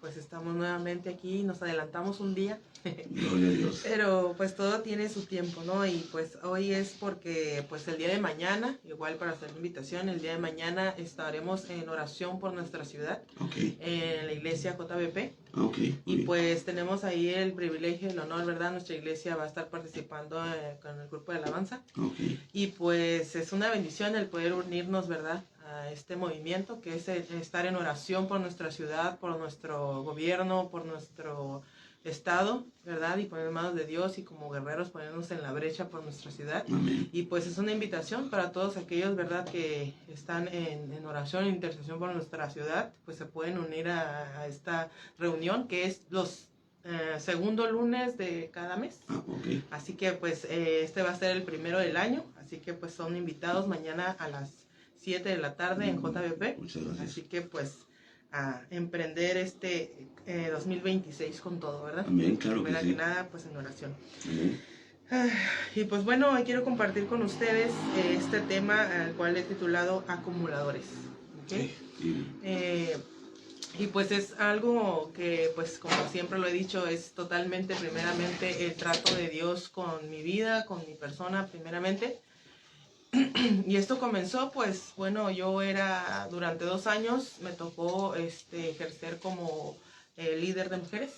pues estamos nuevamente aquí, nos adelantamos un día. Gloria a Dios. Pero pues todo tiene su tiempo, ¿no? Y pues hoy es porque pues el día de mañana, igual para hacer la invitación, el día de mañana estaremos en oración por nuestra ciudad, en la iglesia JBP. Y pues tenemos ahí el privilegio, el honor, ¿verdad? Nuestra iglesia va a estar participando con el grupo de alabanza. Y pues es una bendición el poder unirnos, ¿verdad? A este movimiento que es estar en oración por nuestra ciudad, por nuestro gobierno, por nuestro estado, ¿verdad? Y poner en manos de Dios y como guerreros ponernos en la brecha por nuestra ciudad. Amén. Y pues es una invitación para todos aquellos, ¿verdad? Que están en oración, en intercesión por nuestra ciudad, pues se pueden unir a esta reunión que es los segundo lunes de cada mes. Así que pues este va a ser el primero del año, así que pues son invitados mañana a las 7 de la tarde en JBP. Muchas gracias. Así que pues a emprender este 2026 con todo, ¿verdad? Amén, claro Primero que sí. que nada, pues en oración. Amén. Y pues bueno, hoy quiero compartir con ustedes este tema al cual he titulado acumuladores. ¿Okay? Y pues es algo que, pues como siempre lo he dicho, es totalmente, primeramente, el trato de Dios con mi vida, con mi persona, primeramente. Y esto comenzó, pues, bueno, yo era, durante 2 años, me tocó ejercer como líder de mujeres.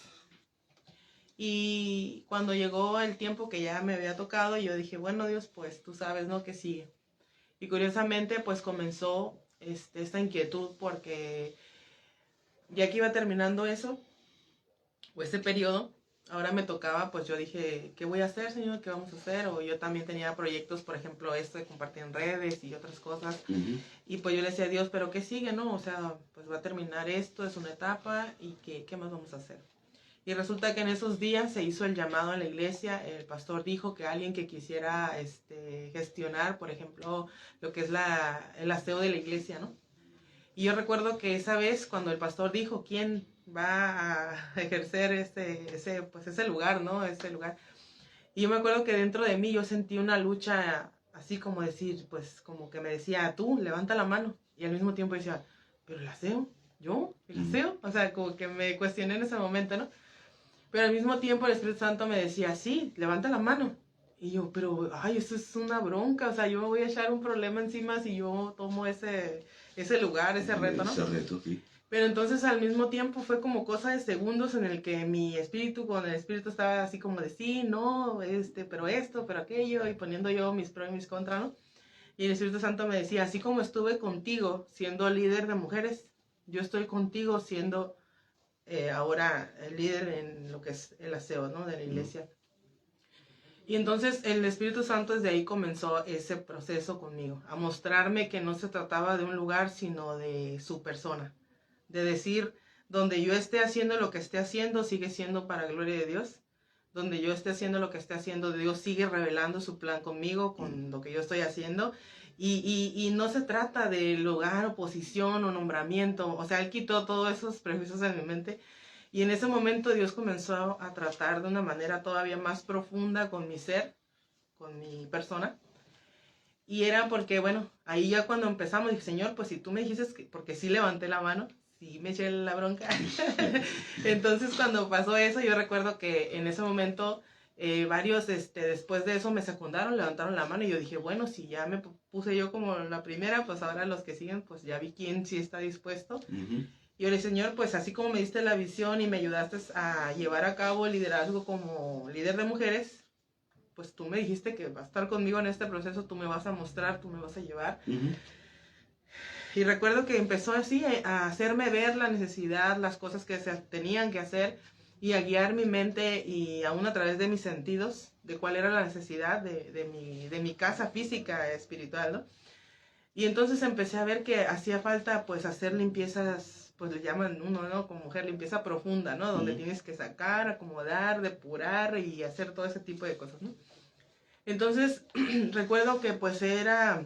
Y cuando llegó el tiempo que ya me había tocado, yo dije, bueno, Dios, pues, tú sabes, ¿no?, que sigue. Y curiosamente, pues, comenzó esta inquietud porque ya que iba terminando eso, o ese periodo, ahora me tocaba, pues yo dije, ¿qué voy a hacer, Señor? ¿Qué vamos a hacer? O yo también tenía proyectos, por ejemplo, esto de compartir en redes y otras cosas. Y pues yo le decía a Dios, ¿pero qué sigue, no? O sea, pues va a terminar esto, es una etapa, ¿y qué más vamos a hacer? Y resulta que en esos días se hizo el llamado a la iglesia, el pastor dijo que alguien que quisiera gestionar, por ejemplo, lo que es el aseo de la iglesia, ¿no? Y yo recuerdo que esa vez cuando el pastor dijo quién va a ejercer ese lugar, ¿no? Ese lugar. Y yo me acuerdo que dentro de mí yo sentí una lucha así como decir, pues como que me decía, tú, levanta la mano. Y al mismo tiempo decía, pero el aseo, ¿yo? ¿El aseo? O sea, como que me cuestioné en ese momento, ¿no? Pero al mismo tiempo el Espíritu Santo me decía, sí, levanta la mano. Y yo, pero, ay, eso es una bronca, o sea, yo me voy a echar un problema encima si yo tomo ese lugar, ese reto, ¿no? Ese reto, sí. Pero entonces al mismo tiempo fue como cosa de segundos en el que mi espíritu con el espíritu estaba así como de sí, no, pero esto, pero aquello, y poniendo yo mis pros y mis contras, ¿no? Y el Espíritu Santo me decía, así como estuve contigo siendo líder de mujeres, yo estoy contigo siendo ahora el líder en lo que es el aseo, ¿no? De la iglesia. Y entonces el Espíritu Santo desde ahí comenzó ese proceso conmigo, a mostrarme que no se trataba de un lugar, sino de su persona. De decir, donde yo esté haciendo lo que esté haciendo, sigue siendo para gloria de Dios. Donde yo esté haciendo lo que esté haciendo, Dios sigue revelando su plan conmigo, con lo que yo estoy haciendo. Y no se trata de lugar, o posición, o nombramiento. O sea, Él quitó todos esos prejuicios de mi mente. Y en ese momento Dios comenzó a tratar de una manera todavía más profunda con mi ser, con mi persona. Y era porque, bueno, ahí ya cuando empezamos, dije, Señor, pues si tú me dijiste, porque sí levanté la mano, sí me eché la bronca. Entonces cuando pasó eso, yo recuerdo que en ese momento varios después de eso me secundaron, levantaron la mano y yo dije, bueno, si ya me puse yo como la primera, pues ahora los que siguen, pues ya vi quién sí está dispuesto. Y yo le dije, Señor, pues así como me diste la visión y me ayudaste a llevar a cabo el liderazgo como líder de mujeres, pues tú me dijiste que vas a estar conmigo en este proceso, tú me vas a mostrar, tú me vas a llevar. Y recuerdo que empezó así a hacerme ver la necesidad, las cosas que se tenían que hacer y a guiar mi mente y aún a través de mis sentidos de cuál era la necesidad de mi casa física, espiritual, ¿no? Y entonces empecé a ver que hacía falta pues hacer limpiezas, pues le llaman uno, ¿no? Como mujer, limpieza profunda, ¿no? Donde tienes que sacar, acomodar, depurar y hacer todo ese tipo de cosas, ¿no? Entonces recuerdo que pues era,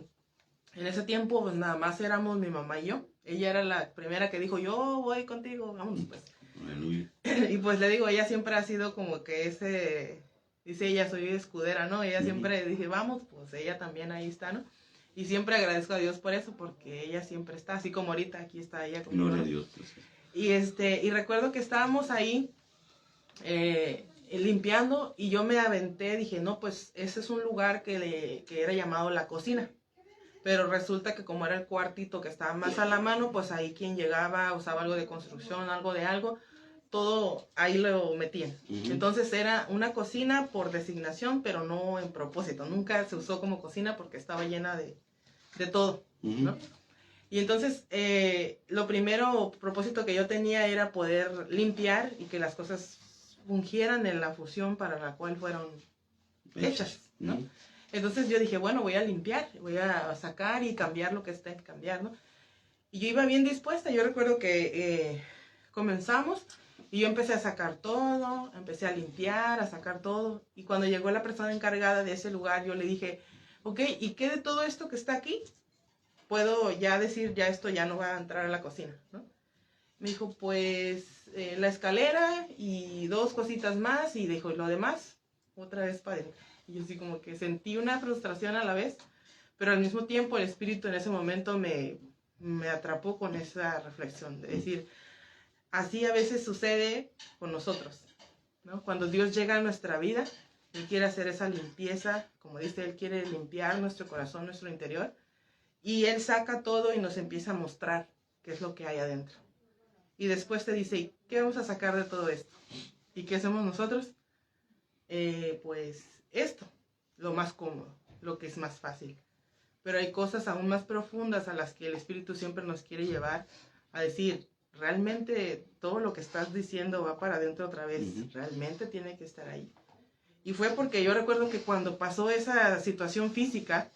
en ese tiempo pues nada más éramos mi mamá y yo. Ella era la primera que dijo, yo voy contigo, vamos pues. Aleluya. Y pues le digo, ella siempre ha sido como que dice ella, soy escudera, ¿no? Ella siempre dije, vamos, pues ella también ahí está, ¿no? Y siempre agradezco a Dios por eso, porque ella siempre está, así como ahorita aquí está ella conmigo. Gloria a Dios. Y recuerdo que estábamos ahí limpiando y yo me aventé, dije, no, pues ese es un lugar que era llamado la cocina. Pero resulta que como era el cuartito que estaba más a la mano, pues ahí quien llegaba, usaba algo de construcción, algo de algo, todo ahí lo metían. Entonces era una cocina por designación, pero no en propósito. Nunca se usó como cocina porque estaba llena de todo, ¿no? Y entonces lo primero propósito que yo tenía era poder limpiar y que las cosas fungieran en la función para la cual fueron hechas, ¿no? Entonces yo dije, bueno, voy a limpiar, voy a sacar y cambiar lo que esté que cambiar, ¿no? Y yo iba bien dispuesta. Yo recuerdo que comenzamos y yo empecé a sacar todo, empecé a limpiar, a sacar todo. Y cuando llegó la persona encargada de ese lugar, yo le dije, ok, ¿y qué de todo esto que está aquí? Puedo ya decir, ya esto ya no va a entrar a la cocina, ¿no? Me dijo, pues la escalera y 2 cositas más, y dijo, y lo demás, otra vez para adentro. Y yo así como que sentí una frustración a la vez, pero al mismo tiempo el espíritu en ese momento me atrapó con esa reflexión, de decir, así a veces sucede con nosotros, ¿no? Cuando Dios llega a nuestra vida, Él quiere hacer esa limpieza, como dice, Él quiere limpiar nuestro corazón, nuestro interior, y Él saca todo y nos empieza a mostrar qué es lo que hay adentro. Y después te dice, ¿y qué vamos a sacar de todo esto? ¿Y qué hacemos nosotros? Pues esto, lo más cómodo, lo que es más fácil. Pero hay cosas aún más profundas a las que el Espíritu siempre nos quiere llevar a decir, realmente todo lo que estás diciendo va para adentro otra vez, realmente tiene que estar ahí. Y fue porque yo recuerdo que cuando pasó esa situación física,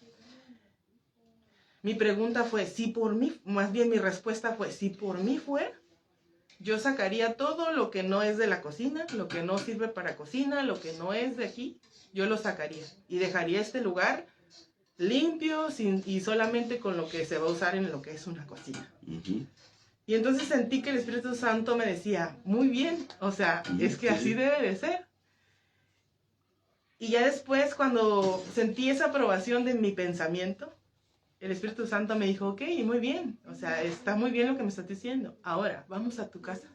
mi pregunta fue, si por mí, más bien mi respuesta fue, si por mí fuera, yo sacaría todo lo que no es de la cocina, lo que no sirve para cocina, lo que no es de aquí, yo lo sacaría y dejaría este lugar limpio y solamente con lo que se va a usar en lo que es una cocina. Y entonces sentí que el Espíritu Santo me decía, muy bien, o sea, es que así debe de ser. Y ya después, cuando sentí esa aprobación de mi pensamiento, el Espíritu Santo me dijo, ok, muy bien, o sea, está muy bien lo que me estás diciendo. Ahora, vamos a tu casa.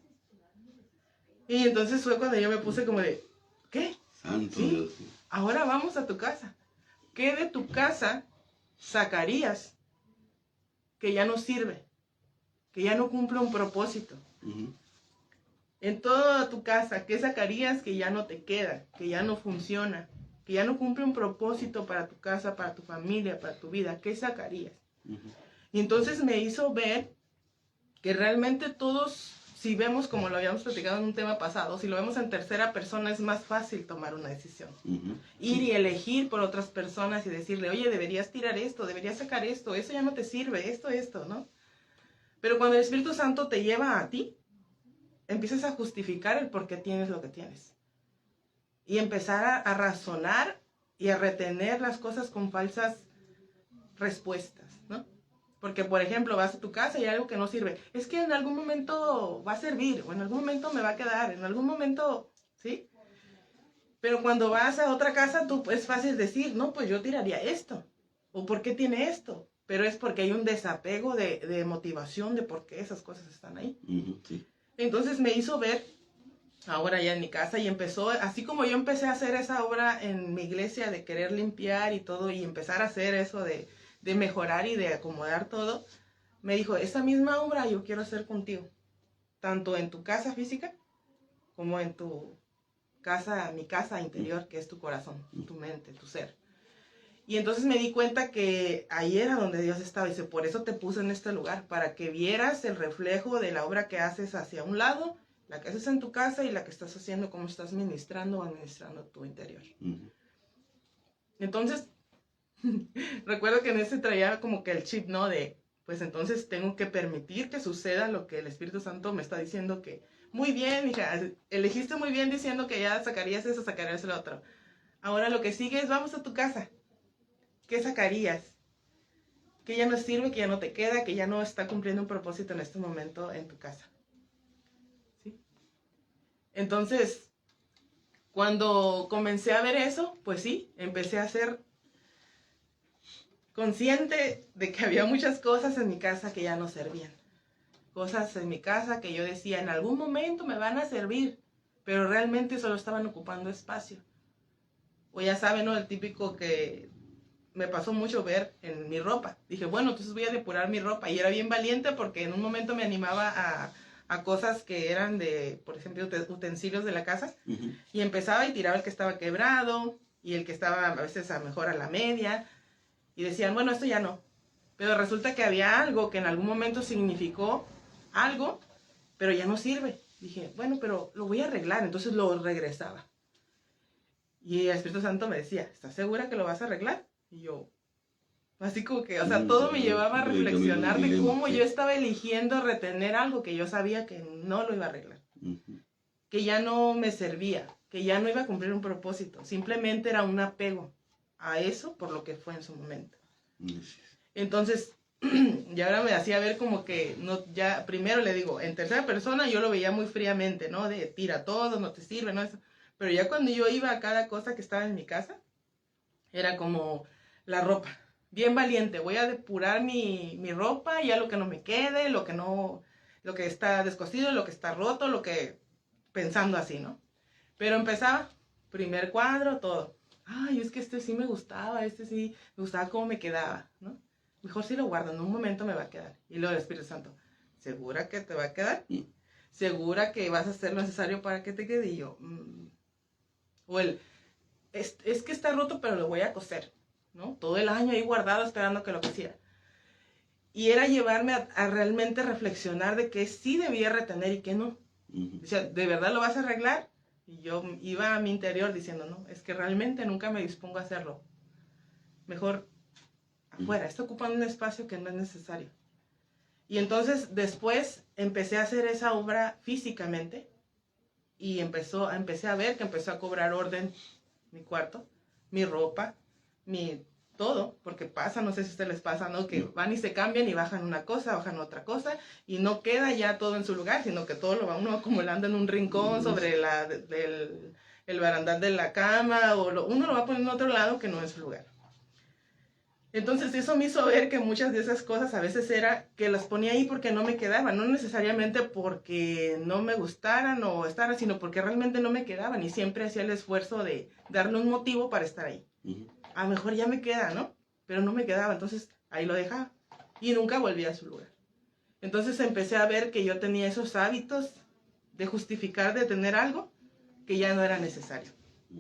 Y entonces fue cuando yo me puse como de, ¿qué? Santo ¿Sí? Dios. Ahora vamos a tu casa. ¿Qué de tu casa sacarías que ya no sirve? Que ya no cumple un propósito. En toda tu casa, ¿qué sacarías que ya no te queda? Que ya no funciona. Que ya no cumple un propósito para tu casa, para tu familia, para tu vida. ¿Qué sacarías? Y entonces me hizo ver que realmente todos, si vemos como lo habíamos platicado en un tema pasado, si lo vemos en tercera persona es más fácil tomar una decisión. Ir y elegir por otras personas y decirle, oye, deberías tirar esto, deberías sacar esto, eso ya no te sirve, esto, ¿no? Pero cuando el Espíritu Santo te lleva a ti, empiezas a justificar el por qué tienes lo que tienes. Y empezar a razonar y a retener las cosas con falsas respuestas, ¿no? Porque, por ejemplo, vas a tu casa y hay algo que no sirve. Es que en algún momento va a servir, o en algún momento me va a quedar, en algún momento, ¿sí? Pero cuando vas a otra casa, tú es fácil decir, no, pues yo tiraría esto. ¿O por qué tiene esto? Pero es porque hay un desapego de motivación de por qué esas cosas están ahí. Sí. Entonces me hizo ver, ahora ya en mi casa, y empezó, así como yo empecé a hacer esa obra en mi iglesia de querer limpiar y todo, y empezar a hacer eso de mejorar y de acomodar todo, me dijo, esa misma obra yo quiero hacer contigo, tanto en tu casa física como en tu casa, mi casa interior, que es tu corazón, tu mente, tu ser. Y entonces me di cuenta que ahí era donde Dios estaba. Y dice, por eso te puse en este lugar, para que vieras el reflejo de la obra que haces hacia un lado, la que haces en tu casa y la que estás haciendo, cómo estás ministrando o administrando tu interior. Entonces, recuerdo que en ese traía como que el chip, ¿no? De, pues entonces tengo que permitir que suceda lo que el Espíritu Santo me está diciendo que, muy bien, hija, elegiste muy bien diciendo que ya sacarías eso, sacarías lo otro. Ahora lo que sigue es, vamos a tu casa. ¿Qué sacarías? Que ya no sirve, que ya no te queda, que ya no está cumpliendo un propósito en este momento en tu casa. ¿Sí? Entonces, cuando comencé a ver eso, pues sí, empecé a ser consciente de que había muchas cosas en mi casa que ya no servían. cosas en mi casa que yo decía, en algún momento me van a servir, pero realmente solo estaban ocupando espacio. O ya saben, ¿no? El típico que me pasó mucho ver en mi ropa. Dije, bueno, entonces voy a depurar mi ropa. Y era bien valiente porque en un momento me animaba a cosas que eran de, por ejemplo, utensilios de la casa. Ujú. Y empezaba y tiraba el que estaba quebrado y el que estaba a veces a mejor a la media. Y decían, bueno, esto ya no. Pero resulta que había algo que en algún momento significó algo, pero ya no sirve. Dije, bueno, pero lo voy a arreglar. Entonces lo regresaba. Y el Espíritu Santo me decía, ¿estás segura que lo vas a arreglar? Y yo, así como que, o sea, todo me llevaba a reflexionar de cómo yo estaba eligiendo retener algo que yo sabía que no lo iba a arreglar. Ujú. Que ya no me servía, que ya no iba a cumplir un propósito. Simplemente era un apego a eso por lo que fue en su momento. Entonces, y ahora me hacía ver como que, no, ya, primero le digo, en tercera persona yo lo veía muy fríamente, ¿no? De tira todo, no te sirve, ¿no? Eso. Pero ya cuando yo iba a cada cosa que estaba en mi casa, era como la ropa. Bien valiente, voy a depurar mi ropa, ya lo que no me quede, lo que está descosido, lo que está roto, lo que, pensando así, ¿no? Pero empezaba, primer cuadro, todo. Ay, es que este sí me gustaba, este sí me gustaba cómo me quedaba, ¿no? Mejor si lo guardo, en un momento me va a quedar. Y luego el Espíritu Santo, ¿segura que te va a quedar? ¿Segura que vas a hacer lo necesario para que te quede? Y yo, o el, es que está roto, pero lo voy a coser, ¿no? Todo el año ahí guardado esperando que lo cosiera. Y era llevarme a realmente reflexionar de qué sí debía retener y qué no. Ujú. O sea, ¿de verdad lo vas a arreglar? Y yo iba a mi interior diciendo, no, es que realmente nunca me dispongo a hacerlo. Mejor afuera, está ocupando un espacio que no es necesario. Y entonces después empecé a hacer esa obra físicamente y empecé a ver que empezó a cobrar orden mi cuarto, mi ropa, mi todo, porque pasa, no sé si a ustedes les pasa, ¿no? Que van y se cambian y bajan una cosa, bajan otra cosa, y no queda ya todo en su lugar, sino que todo lo va uno acumulando en un rincón sobre el barandal de la cama, o uno lo va poniendo en otro lado que no es su lugar. Entonces eso me hizo ver que muchas de esas cosas a veces era que las ponía ahí porque no me quedaban, no necesariamente porque no me gustaran o estaran, sino porque realmente no me quedaban y siempre hacía el esfuerzo de darle un motivo para estar ahí. Ujú. A lo mejor ya me queda, ¿no? Pero no me quedaba, entonces ahí lo dejaba y nunca volví a su lugar. Entonces empecé a ver que yo tenía esos hábitos de justificar de tener algo que ya no era necesario.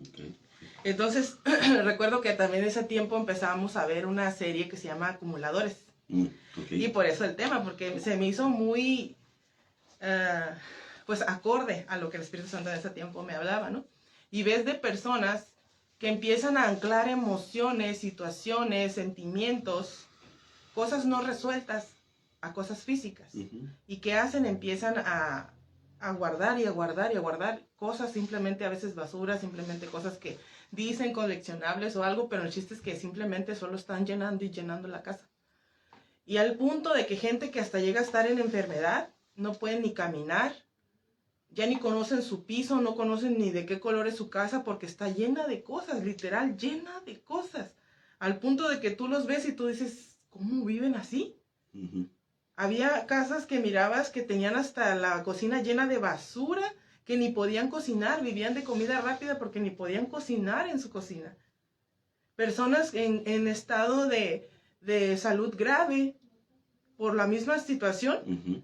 Okay. Entonces, recuerdo que también en ese tiempo empezábamos a ver una serie que se llama Acumuladores. Okay. Y por eso el tema, porque se me hizo muy, pues, acorde a lo que el Espíritu Santo en ese tiempo me hablaba, ¿no? Y ves de personas que empiezan a anclar emociones, situaciones, sentimientos, cosas no resueltas a cosas físicas. Ujú. ¿Y qué hacen? Empiezan a guardar y a guardar y a guardar cosas, simplemente a veces basura, simplemente cosas que dicen coleccionables o algo, pero el chiste es que simplemente solo están llenando y llenando la casa. Y al punto de que gente que hasta llega a estar en enfermedad, no pueden ni caminar, ya ni conocen su piso, no conocen ni de qué color es su casa, porque está llena de cosas, literal, llena de cosas. Al punto de que tú los ves y tú dices, ¿cómo viven así? Ujú. Había casas que mirabas que tenían hasta la cocina llena de basura, que ni podían cocinar, vivían de comida rápida porque ni podían cocinar en su cocina. Personas en estado de salud grave por la misma situación. Ujú.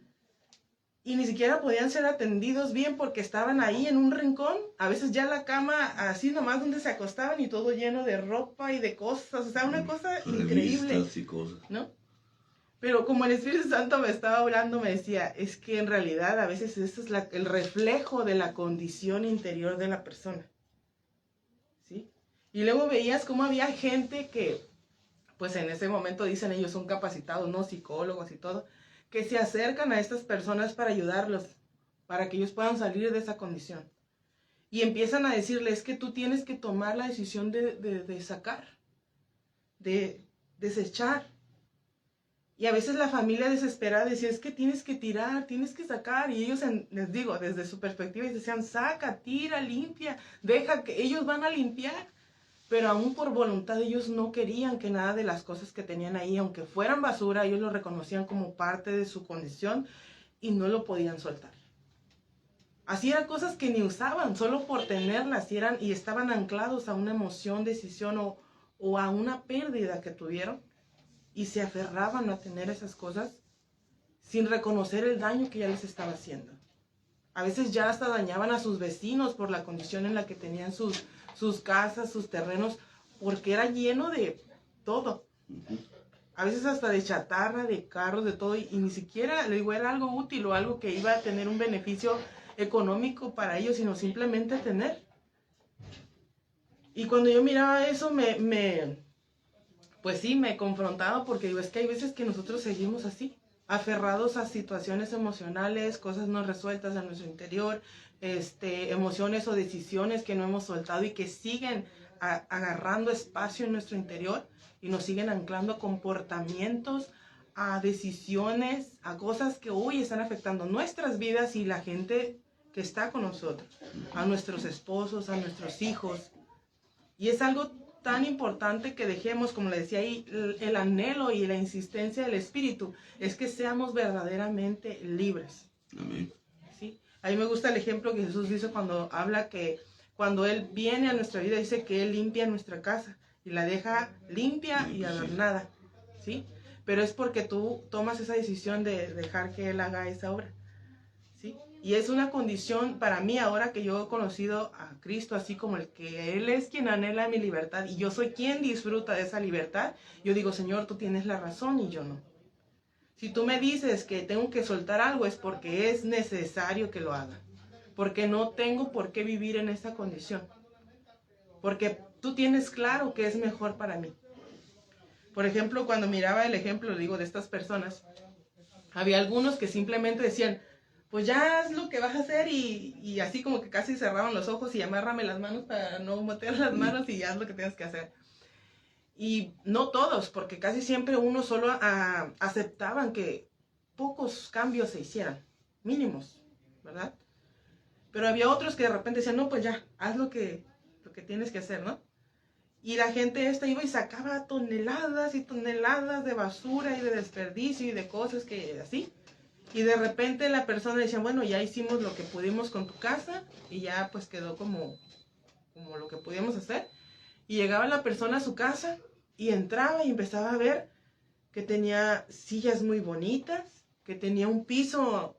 Y ni siquiera podían ser atendidos bien porque estaban ahí en un rincón, a veces ya la cama así nomás donde se acostaban y todo lleno de ropa y de cosas, o sea, una cosa increíble, Revistas y cosas. ¿no? Pero como el Espíritu Santo me estaba hablando, me decía, es que en realidad a veces esto es el reflejo de la condición interior de la persona, ¿sí? Y luego veías cómo había gente que, pues en ese momento dicen ellos son capacitados, no psicólogos y todo, que se acercan a estas personas para ayudarlos, para que ellos puedan salir de esa condición. Y empiezan a decirles que tú tienes que tomar la decisión de sacar, de desechar. Y a veces la familia desesperada decía, es que tienes que tirar, tienes que sacar. Y ellos, les digo, desde su perspectiva, decían, saca, tira, limpia, deja que ellos van a limpiar. Pero aún por voluntad ellos no querían que nada de las cosas que tenían ahí, aunque fueran basura, ellos lo reconocían como parte de su condición y no lo podían soltar. Así eran cosas que ni usaban, solo por tenerlas, y estaban anclados a una emoción, decisión o a una pérdida que tuvieron, y se aferraban a tener esas cosas sin reconocer el daño que ya les estaba haciendo. A veces ya hasta dañaban a sus vecinos por la condición en la que tenían sus casas, sus terrenos, porque era lleno de todo. A veces hasta de chatarra, de carros, de todo, y ni siquiera, le digo, era algo útil o algo que iba a tener un beneficio económico para ellos, sino simplemente tener. Y cuando yo miraba eso, pues sí, me confrontaba, porque digo, es que hay veces que nosotros seguimos así, aferrados a situaciones emocionales, cosas no resueltas en nuestro interior, emociones o decisiones que no hemos soltado y que siguen agarrando espacio en nuestro interior y nos siguen anclando a comportamientos, a decisiones, a cosas que hoy están afectando nuestras vidas y la gente que está con nosotros, a nuestros esposos, a nuestros hijos. Y es algo tan importante que dejemos, como le decía ahí, el anhelo y la insistencia del Espíritu es que seamos verdaderamente libres. Amén. ¿Sí? A mí me gusta el ejemplo que Jesús dice cuando habla que cuando Él viene a nuestra vida, dice que Él limpia nuestra casa y la deja limpia y adornada, ¿sí? Pero es porque tú tomas esa decisión de dejar que Él haga esa obra, ¿sí? Y es una condición para mí ahora que yo he conocido a Cristo, así como el que Él es quien anhela mi libertad y yo soy quien disfruta de esa libertad. Yo digo, Señor, tú tienes la razón y yo no. Si tú me dices que tengo que soltar algo es porque es necesario que lo haga. Porque no tengo por qué vivir en esa condición. Porque tú tienes claro que es mejor para mí. Por ejemplo, cuando miraba el ejemplo, digo, de estas personas, había algunos que simplemente decían, pues ya haz lo que vas a hacer y así como que casi cerraban los ojos y amárrame las manos para no meter las manos y haz lo que tengas que hacer. Y no todos, porque casi siempre uno solo aceptaban que pocos cambios se hicieran, mínimos, ¿verdad? Pero había otros que de repente decían, no, pues ya, haz lo que tienes que hacer, ¿no? Y la gente iba y sacaba toneladas y toneladas de basura y de desperdicio y de cosas que así. Y de repente la persona decía, bueno, ya hicimos lo que pudimos con tu casa y ya pues quedó como lo que pudimos hacer. Y llegaba la persona a su casa y entraba y empezaba a ver que tenía sillas muy bonitas, que tenía un piso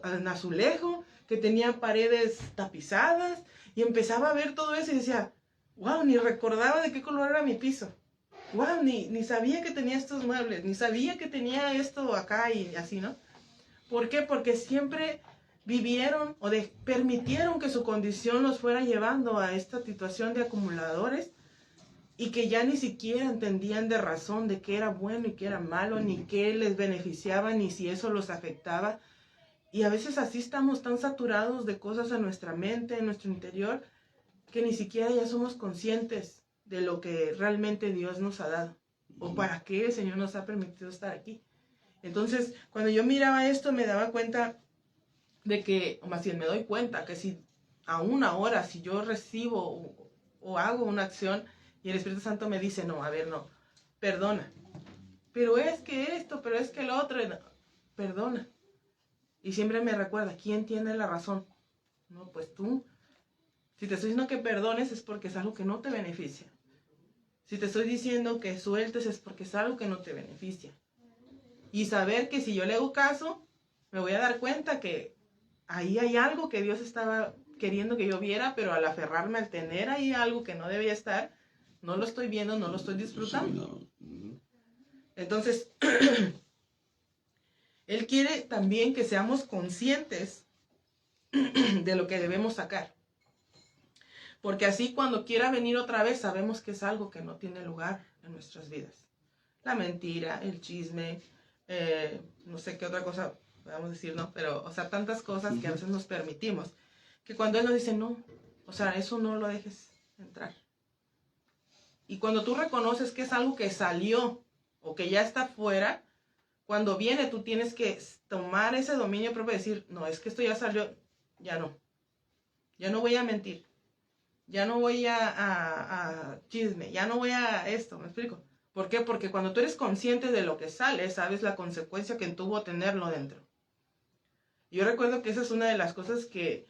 en azulejo, que tenía paredes tapizadas, y empezaba a ver todo eso y decía, wow, ni recordaba de qué color era mi piso. Wow, ni sabía que tenía estos muebles, ni sabía que tenía esto acá y así, ¿no? ¿Por qué? Porque siempre vivieron o permitieron que su condición los fuera llevando a esta situación de acumuladores y que ya ni siquiera entendían de razón de qué era bueno y qué era malo, ni qué les beneficiaba, ni si eso los afectaba. Y a veces así estamos tan saturados de cosas en nuestra mente, en nuestro interior, que ni siquiera ya somos conscientes de lo que realmente Dios nos ha dado o para qué el Señor nos ha permitido estar aquí. Entonces, cuando yo miraba esto, me daba cuenta de que, o más bien me doy cuenta que si aún ahora, si yo recibo o hago una acción y el Espíritu Santo me dice, no, a ver, no, perdona. Pero es que esto, pero es que lo otro, no, perdona. Y siempre me recuerda, ¿quién tiene la razón? No, pues tú. Si te estoy diciendo que perdones es porque es algo que no te beneficia. Si te estoy diciendo que sueltes es porque es algo que no te beneficia. Y saber que si yo le hago caso, me voy a dar cuenta que ahí hay algo que Dios estaba queriendo que yo viera, pero al aferrarme, al tener ahí algo que no debía estar, no lo estoy viendo, no lo estoy disfrutando. Entonces, Él quiere también que seamos conscientes de lo que debemos sacar. Porque así cuando quiera venir otra vez, sabemos que es algo que no tiene lugar en nuestras vidas. La mentira, el chisme, no sé qué otra cosa podemos decir, ¿no? Pero, o sea, tantas cosas que a veces nos permitimos, que cuando Él nos dice, no, o sea, eso no lo dejes entrar. Y cuando tú reconoces que es algo que salió o que ya está fuera, cuando viene tú tienes que tomar ese dominio propio y decir, no, es que esto ya salió, ya no voy a mentir, ya no voy a chisme, ya no voy a esto, ¿me explico? ¿Por qué? Porque cuando tú eres consciente de lo que sale, sabes la consecuencia que tuvo tenerlo dentro. Y yo recuerdo que esa es una de las cosas que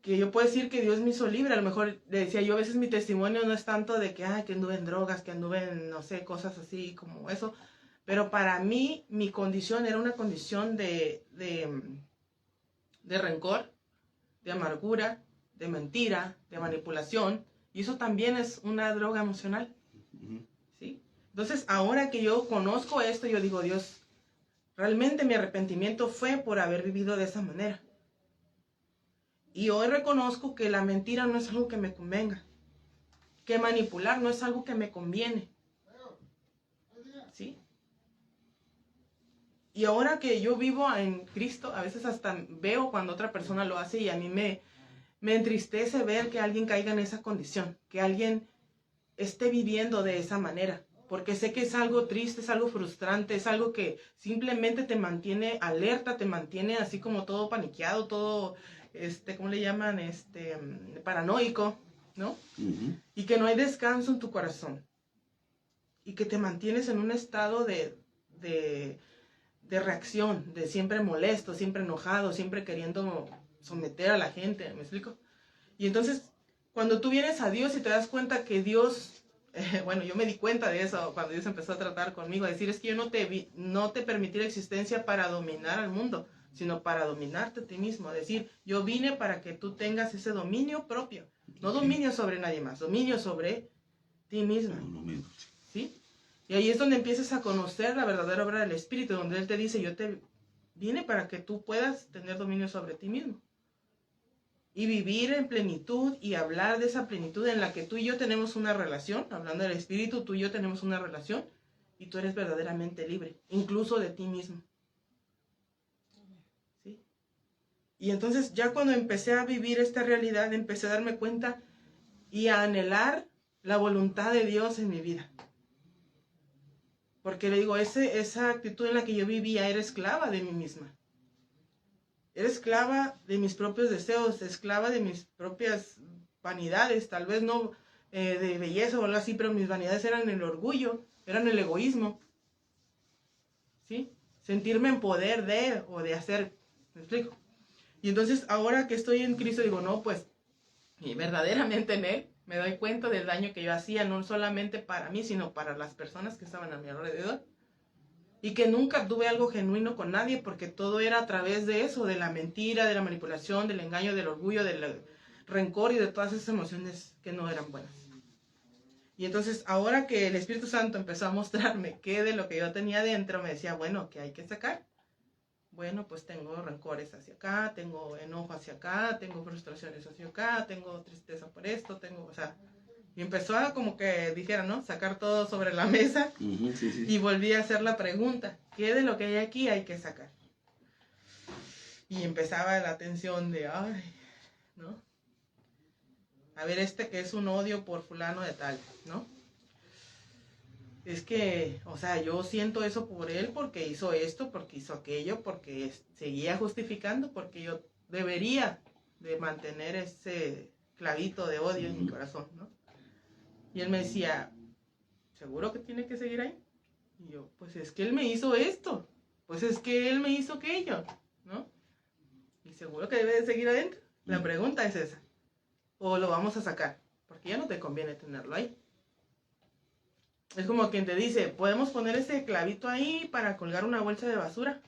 yo puedo decir que Dios me hizo libre. A lo mejor le decía yo, a veces mi testimonio no es tanto de que anduve en drogas, que anduve en, no sé, cosas así como eso. Pero para mí, mi condición era una condición de rencor, de amargura, de mentira, de manipulación. Y eso también es una droga emocional. ¿Sí? Entonces, ahora que yo conozco esto, yo digo, Dios, realmente mi arrepentimiento fue por haber vivido de esa manera. Y hoy reconozco que la mentira no es algo que me convenga. Que manipular no es algo que me conviene. ¿Sí? Y ahora que yo vivo en Cristo, a veces hasta veo cuando otra persona lo hace y a mí me entristece ver que alguien caiga en esa condición, que alguien esté viviendo de esa manera, porque sé que es algo triste, es algo frustrante, es algo que simplemente te mantiene alerta, te mantiene así como todo paniqueado, todo, ¿cómo le llaman? Paranoico, ¿no? Y que no hay descanso en tu corazón, y que te mantienes en un estado de reacción, de siempre molesto, siempre enojado, siempre queriendo someter a la gente, ¿me explico? Y entonces, cuando tú vienes a Dios y te das cuenta que Dios, bueno, yo me di cuenta de eso cuando Dios empezó a tratar conmigo, a decir, es que yo no te permití la existencia para dominar al mundo, sino para dominarte a ti mismo. A decir, yo vine para que tú tengas ese dominio propio, no dominio sobre nadie más, dominio sobre ti mismo. ¿Sí? Y ahí es donde empiezas a conocer la verdadera obra del Espíritu, donde Él te dice, yo te vine para que tú puedas tener dominio sobre ti mismo. Y vivir en plenitud y hablar de esa plenitud en la que tú y yo tenemos una relación, hablando del Espíritu, tú y yo tenemos una relación, y tú eres verdaderamente libre, incluso de ti mismo. ¿Sí? Y entonces ya cuando empecé a vivir esta realidad, empecé a darme cuenta y a anhelar la voluntad de Dios en mi vida. Porque le digo, esa actitud en la que yo vivía era esclava de mí misma. Era esclava de mis propios deseos, esclava de mis propias vanidades, tal vez no de belleza o algo así, pero mis vanidades eran el orgullo, eran el egoísmo. ¿Sí? Sentirme en poder de o de hacer, ¿me explico? Y entonces ahora que estoy en Cristo digo, no, pues, y verdaderamente en Él, me doy cuenta del daño que yo hacía, no solamente para mí, sino para las personas que estaban a mi alrededor. Y que nunca tuve algo genuino con nadie, porque todo era a través de eso, de la mentira, de la manipulación, del engaño, del orgullo, del rencor y de todas esas emociones que no eran buenas. Y entonces, ahora que el Espíritu Santo empezó a mostrarme qué de lo que yo tenía dentro, me decía, bueno, ¿qué hay que sacar? Bueno, pues tengo rencores hacia acá, tengo enojo hacia acá, tengo frustraciones hacia acá, tengo tristeza por esto, o sea... Y empezó a como que dijera, ¿no? Sacar todo sobre la mesa. Sí. Y volví a hacer la pregunta, ¿qué de lo que hay aquí hay que sacar? Y empezaba la tensión de, ay, ¿no? A ver, que es un odio por fulano de tal, ¿no? Es que, o sea, yo siento eso por él porque hizo esto, porque hizo aquello, porque seguía justificando, porque yo debería de mantener ese clavito de odio en mi corazón, ¿no? Y él me decía, ¿seguro que tiene que seguir ahí? Y yo, pues es que él me hizo esto, pues es que él me hizo aquello, ¿no? Y seguro que debe de seguir adentro. La pregunta es esa. O lo vamos a sacar, porque ya no te conviene tenerlo ahí. Es como quien te dice, podemos poner ese clavito ahí para colgar una bolsa de basura.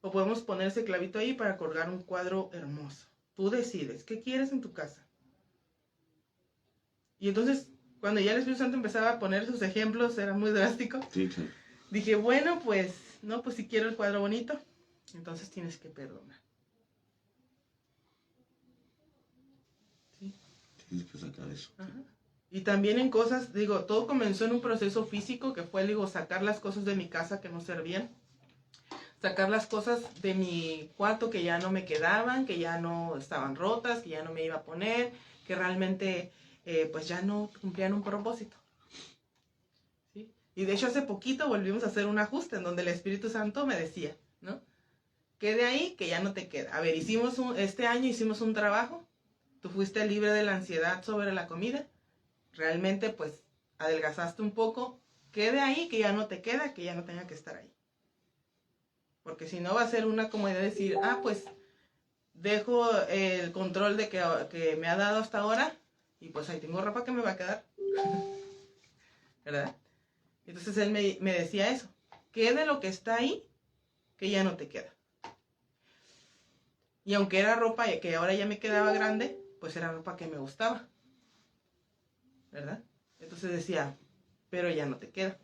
O podemos poner ese clavito ahí para colgar un cuadro hermoso. Tú decides, ¿qué quieres en tu casa? Y entonces, cuando ya el Espíritu Santo empezaba a poner sus ejemplos, era muy drástico. Sí, claro. Dije, bueno, pues, no, pues si quiero el cuadro bonito, entonces tienes que perdonar. ¿Sí? Tienes que sacar eso. Ajá. Y también en cosas, digo, todo comenzó en un proceso físico que fue, digo, sacar las cosas de mi casa que no servían. Sacar las cosas de mi cuarto que ya no me quedaban, que ya no estaban rotas, que ya no me iba a poner, que realmente pues ya no cumplían un propósito. ¿Sí? Y de hecho hace poquito volvimos a hacer un ajuste en donde el Espíritu Santo me decía, ¿no? Que de ahí, que ya no te queda. A ver, este año hicimos un trabajo, tú fuiste libre de la ansiedad sobre la comida, realmente pues adelgazaste un poco, que de ahí, que ya no te queda, que ya no tenga que estar ahí. Porque si no va a ser una comodidad de decir, pues dejo el control de que me ha dado hasta ahora y pues ahí tengo ropa que me va a quedar. ¿Verdad? Entonces él me decía eso. ¿Qué de lo que está ahí que ya no te queda? Y aunque era ropa que ahora ya me quedaba grande, pues era ropa que me gustaba. ¿Verdad? Entonces decía, pero ya no te queda.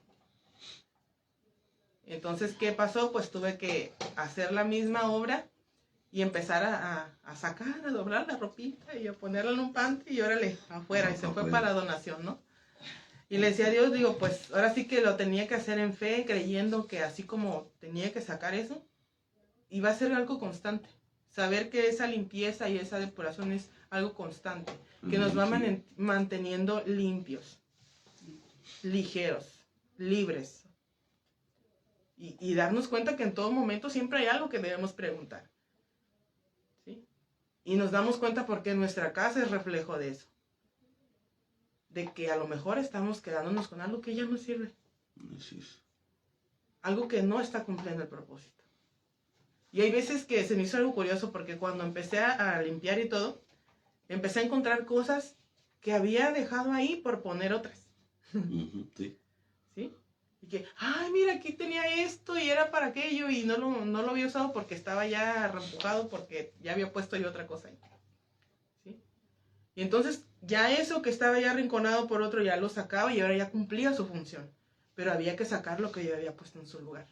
Entonces, ¿qué pasó? Pues tuve que hacer la misma obra y empezar a sacar, a doblar la ropita y a ponerla en un panty y órale, afuera. Y se fue para donación, ¿no? Y le decía a Dios, digo, pues ahora sí que lo tenía que hacer en fe, creyendo que así como tenía que sacar eso, iba a ser algo constante. Saber que esa limpieza y esa depuración es algo constante, que nos va manteniendo limpios, ligeros, libres. Y darnos cuenta que en todo momento siempre hay algo que debemos preguntar. ¿Sí? Y nos damos cuenta porque nuestra casa es reflejo de eso. De que a lo mejor estamos quedándonos con algo que ya no sirve. Así es. Algo que no está cumpliendo el propósito. Y hay veces que se me hizo algo curioso porque cuando empecé a limpiar y todo, empecé a encontrar cosas que había dejado ahí por poner otras. Sí. ¿Sí? Y que, mira, aquí tenía esto y era para aquello y no lo había usado porque estaba ya reempujado porque ya había puesto yo otra cosa ahí. ¿Sí? Y entonces ya eso que estaba ya arrinconado por otro ya lo sacaba y ahora ya cumplía su función. Pero había que sacar lo que yo había puesto en su lugar.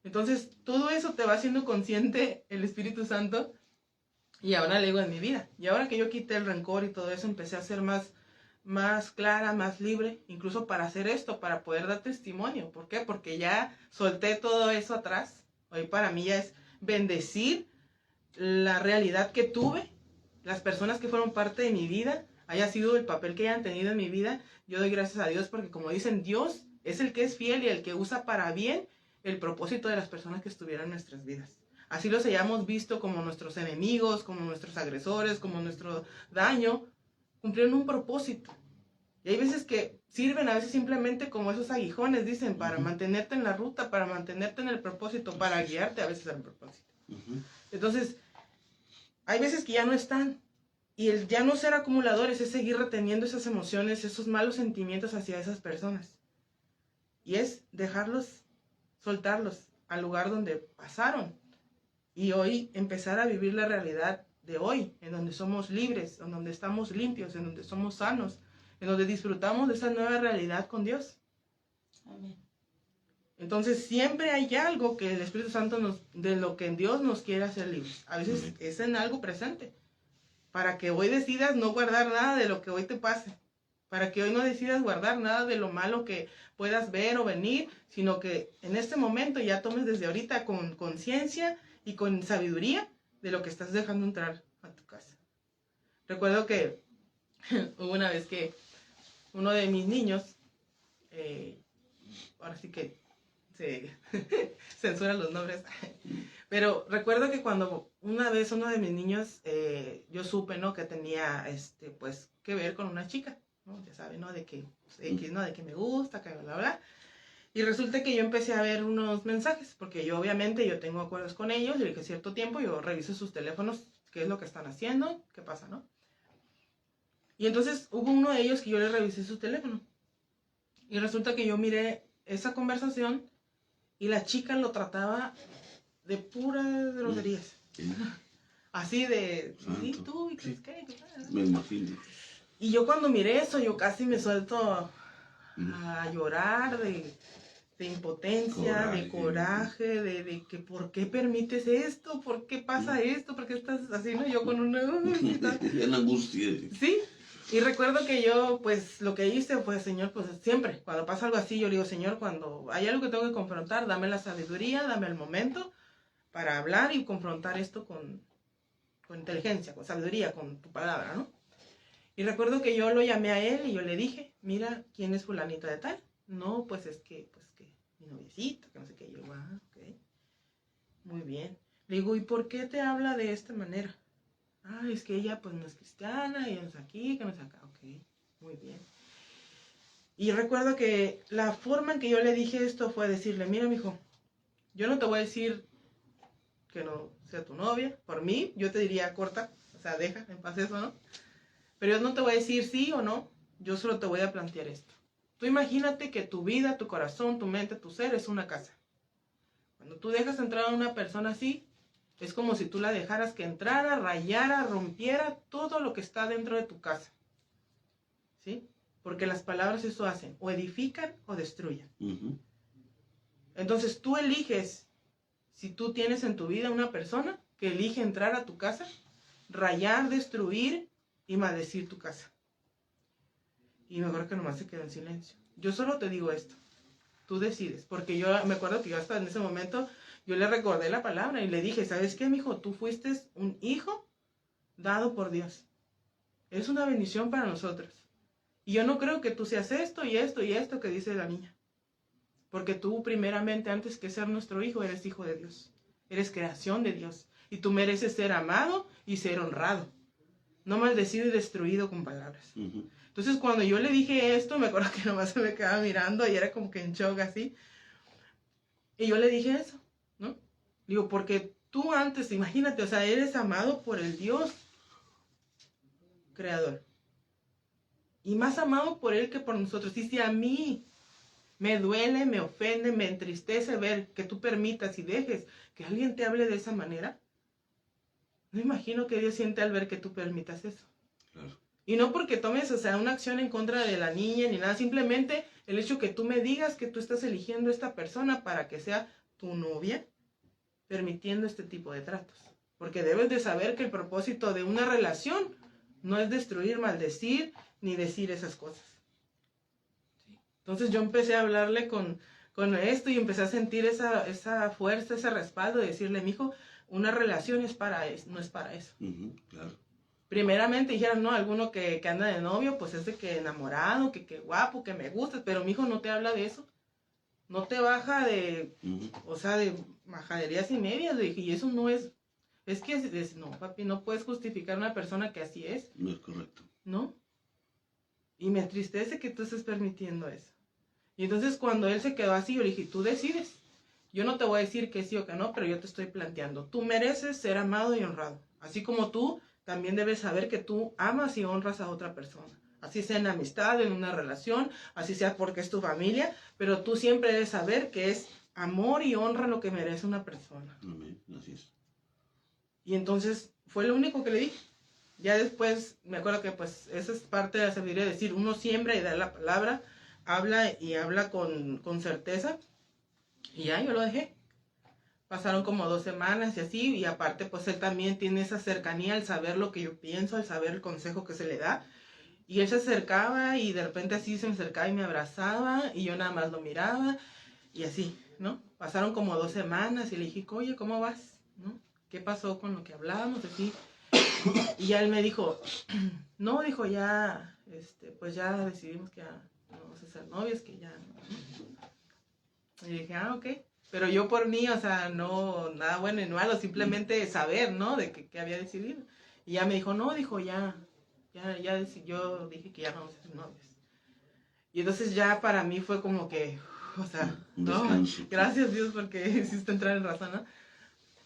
Entonces todo eso te va haciendo consciente el Espíritu Santo y ahora le digo en mi vida. Y ahora que yo quité el rencor y todo eso, empecé a ser más clara, más libre, incluso para hacer esto, para poder dar testimonio. ¿Por qué? Porque ya solté todo eso atrás. Hoy para mí ya es bendecir la realidad que tuve, las personas que fueron parte de mi vida, haya sido el papel que hayan tenido en mi vida. Yo doy gracias a Dios porque, como dicen, Dios es el que es fiel y el que usa para bien el propósito de las personas que estuvieron en nuestras vidas. Así los hayamos visto como nuestros enemigos, como nuestros agresores, como nuestro daño, cumplieron un propósito. Y hay veces que sirven a veces simplemente como esos aguijones, dicen, para mantenerte en la ruta, para mantenerte en el propósito, para guiarte a veces al propósito. Entonces, hay veces que ya no están. Y el ya no ser acumuladores es seguir reteniendo esas emociones, esos malos sentimientos hacia esas personas. Y es dejarlos, soltarlos al lugar donde pasaron. Y hoy empezar a vivir la realidad de hoy, en donde somos libres, en donde estamos limpios, en donde somos sanos, en donde disfrutamos de esa nueva realidad con Dios. Amén. Entonces siempre hay algo que el Espíritu Santo de lo que Dios nos quiere hacer libres. A veces es en algo presente. Para que hoy decidas no guardar nada de lo que hoy te pase. Para que hoy no decidas guardar nada de lo malo que puedas ver o venir, sino que en este momento ya tomes desde ahorita con conciencia y con sabiduría de lo que estás dejando entrar a tu casa. Recuerdo que hubo una vez que uno de mis niños, ahora sí que se censuran los nombres, pero recuerdo que cuando una vez uno de mis niños, yo supe, ¿no? Que tenía, pues, que ver con una chica, ¿no? Ya saben, ¿no? De que, ¿no? De que me gusta, que bla, bla, bla. Y resulta que yo empecé a ver unos mensajes, porque yo obviamente yo tengo acuerdos con ellos y que cierto tiempo yo reviso sus teléfonos, qué es lo que están haciendo, qué pasa, ¿no? Y entonces hubo uno de ellos que yo le revisé su teléfono. Y resulta que yo miré esa conversación y la chica lo trataba de puras groserías. Así de, sí, tú, y sí. ¿qué? Me imagino. Y yo cuando miré eso, yo casi me suelto a llorar de impotencia, de coraje, de que ¿por qué permites esto? ¿Por qué pasa esto? ¿Por qué estás así, no? Yo con una... En angustia. Sí, y recuerdo que yo, pues, lo que hice fue, Señor, pues, siempre, cuando pasa algo así, yo le digo, Señor, cuando hay algo que tengo que confrontar, dame la sabiduría, dame el momento para hablar y confrontar esto con inteligencia, con sabiduría, con tu palabra, ¿no? Y recuerdo que yo lo llamé a él y yo le dije, mira, ¿quién es fulanita de tal? No, pues es que mi noviecito, que no sé qué. Y yo, ok, muy bien. Le digo, ¿y por qué te habla de esta manera? Es que ella pues no es cristiana, y no es aquí, que no es acá. Ok, muy bien. Y recuerdo que la forma en que yo le dije esto fue decirle, mira, mijo, yo no te voy a decir que no sea tu novia. Por mí, yo te diría corta, o sea, deja en paz eso, ¿no? Pero yo no te voy a decir sí o no, yo solo te voy a plantear esto. Tú imagínate que tu vida, tu corazón, tu mente, tu ser es una casa. Cuando tú dejas entrar a una persona así, es como si tú la dejaras que entrara, rayara, rompiera todo lo que está dentro de tu casa. ¿Sí? Porque las palabras eso hacen, o edifican o destruyen. Entonces tú eliges, si tú tienes en tu vida una persona que elige entrar a tu casa, rayar, destruir y maldecir tu casa. Y me acuerdo que nomás se quedó en silencio. Yo solo te digo esto, tú decides, porque yo me acuerdo que yo hasta en ese momento, yo le recordé la palabra y le dije, ¿sabes qué, mijo? Tú fuiste un hijo dado por Dios. Es una bendición para nosotros. Y yo no creo que tú seas esto y esto y esto que dice la niña. Porque tú primeramente, antes que ser nuestro hijo, eres hijo de Dios. Eres creación de Dios. Y tú mereces ser amado y ser honrado. No maldecido y destruido con palabras. Entonces cuando yo le dije esto, me acuerdo que nomás se me quedaba mirando y era como que en shock así. Y yo le dije eso, ¿no? Digo, porque tú antes, imagínate, o sea, eres amado por el Dios creador. Y más amado por Él que por nosotros. Y si a mí me duele, me ofende, me entristece ver que tú permitas y dejes que alguien te hable de esa manera, no imagino que Dios siente al ver que tú permitas eso. Claro. Y no porque tomes, o sea, una acción en contra de la niña ni nada, simplemente el hecho que tú me digas que tú estás eligiendo a esta persona para que sea tu novia, permitiendo este tipo de tratos. Porque debes de saber que el propósito de una relación no es destruir, maldecir, ni decir esas cosas. Entonces yo empecé a hablarle con esto y empecé a sentir esa fuerza, ese respaldo de decirle, mijo, una relación es para eso, no es para eso. Claro. Primeramente dijeron, no, alguno que anda de novio, pues ese que enamorado, que guapo, que me gusta, pero mi hijo no te habla de eso. No te baja de, o sea, de majaderías y medias, le dije, y eso no es que, no, papi, no puedes justificar a una persona que así es. No es correcto. ¿No? Y me entristece que tú estés permitiendo eso. Y entonces cuando él se quedó así, yo le dije, tú decides. Yo no te voy a decir que sí o que no, pero yo te estoy planteando. Tú mereces ser amado y honrado. Así como tú también debes saber que tú amas y honras a otra persona. Así sea en amistad, en una relación, así sea porque es tu familia, pero tú siempre debes saber que es amor y honra lo que merece una persona. Amén, así es. Y entonces fue lo único que le dije. Ya después me acuerdo que pues esa es parte de la sabiduría, decir, uno siembra y da la palabra, habla y habla con certeza. Y ya yo lo dejé. Pasaron como 2 semanas y así, y aparte pues él también tiene esa cercanía al saber lo que yo pienso, al saber el consejo que se le da. Y él se acercaba y de repente así se me acercaba y me abrazaba y yo nada más lo miraba y así, ¿no? Pasaron como 2 semanas y le dije, oye, ¿cómo vas? ¿No? ¿Qué pasó con lo que hablábamos? Así. Y ya él me dijo, no, dijo, ya, pues ya decidimos que ya no vamos a ser novios, que ya. Y dije, ok. Pero yo por mí, o sea, no, nada bueno ni malo, simplemente saber, ¿no? De que había decidido. Y ya me dijo, no, dijo, yo dije que ya vamos a ser novios. Y entonces ya para mí fue como que, o sea, no, gracias Dios porque hiciste entrar en razón, ¿no?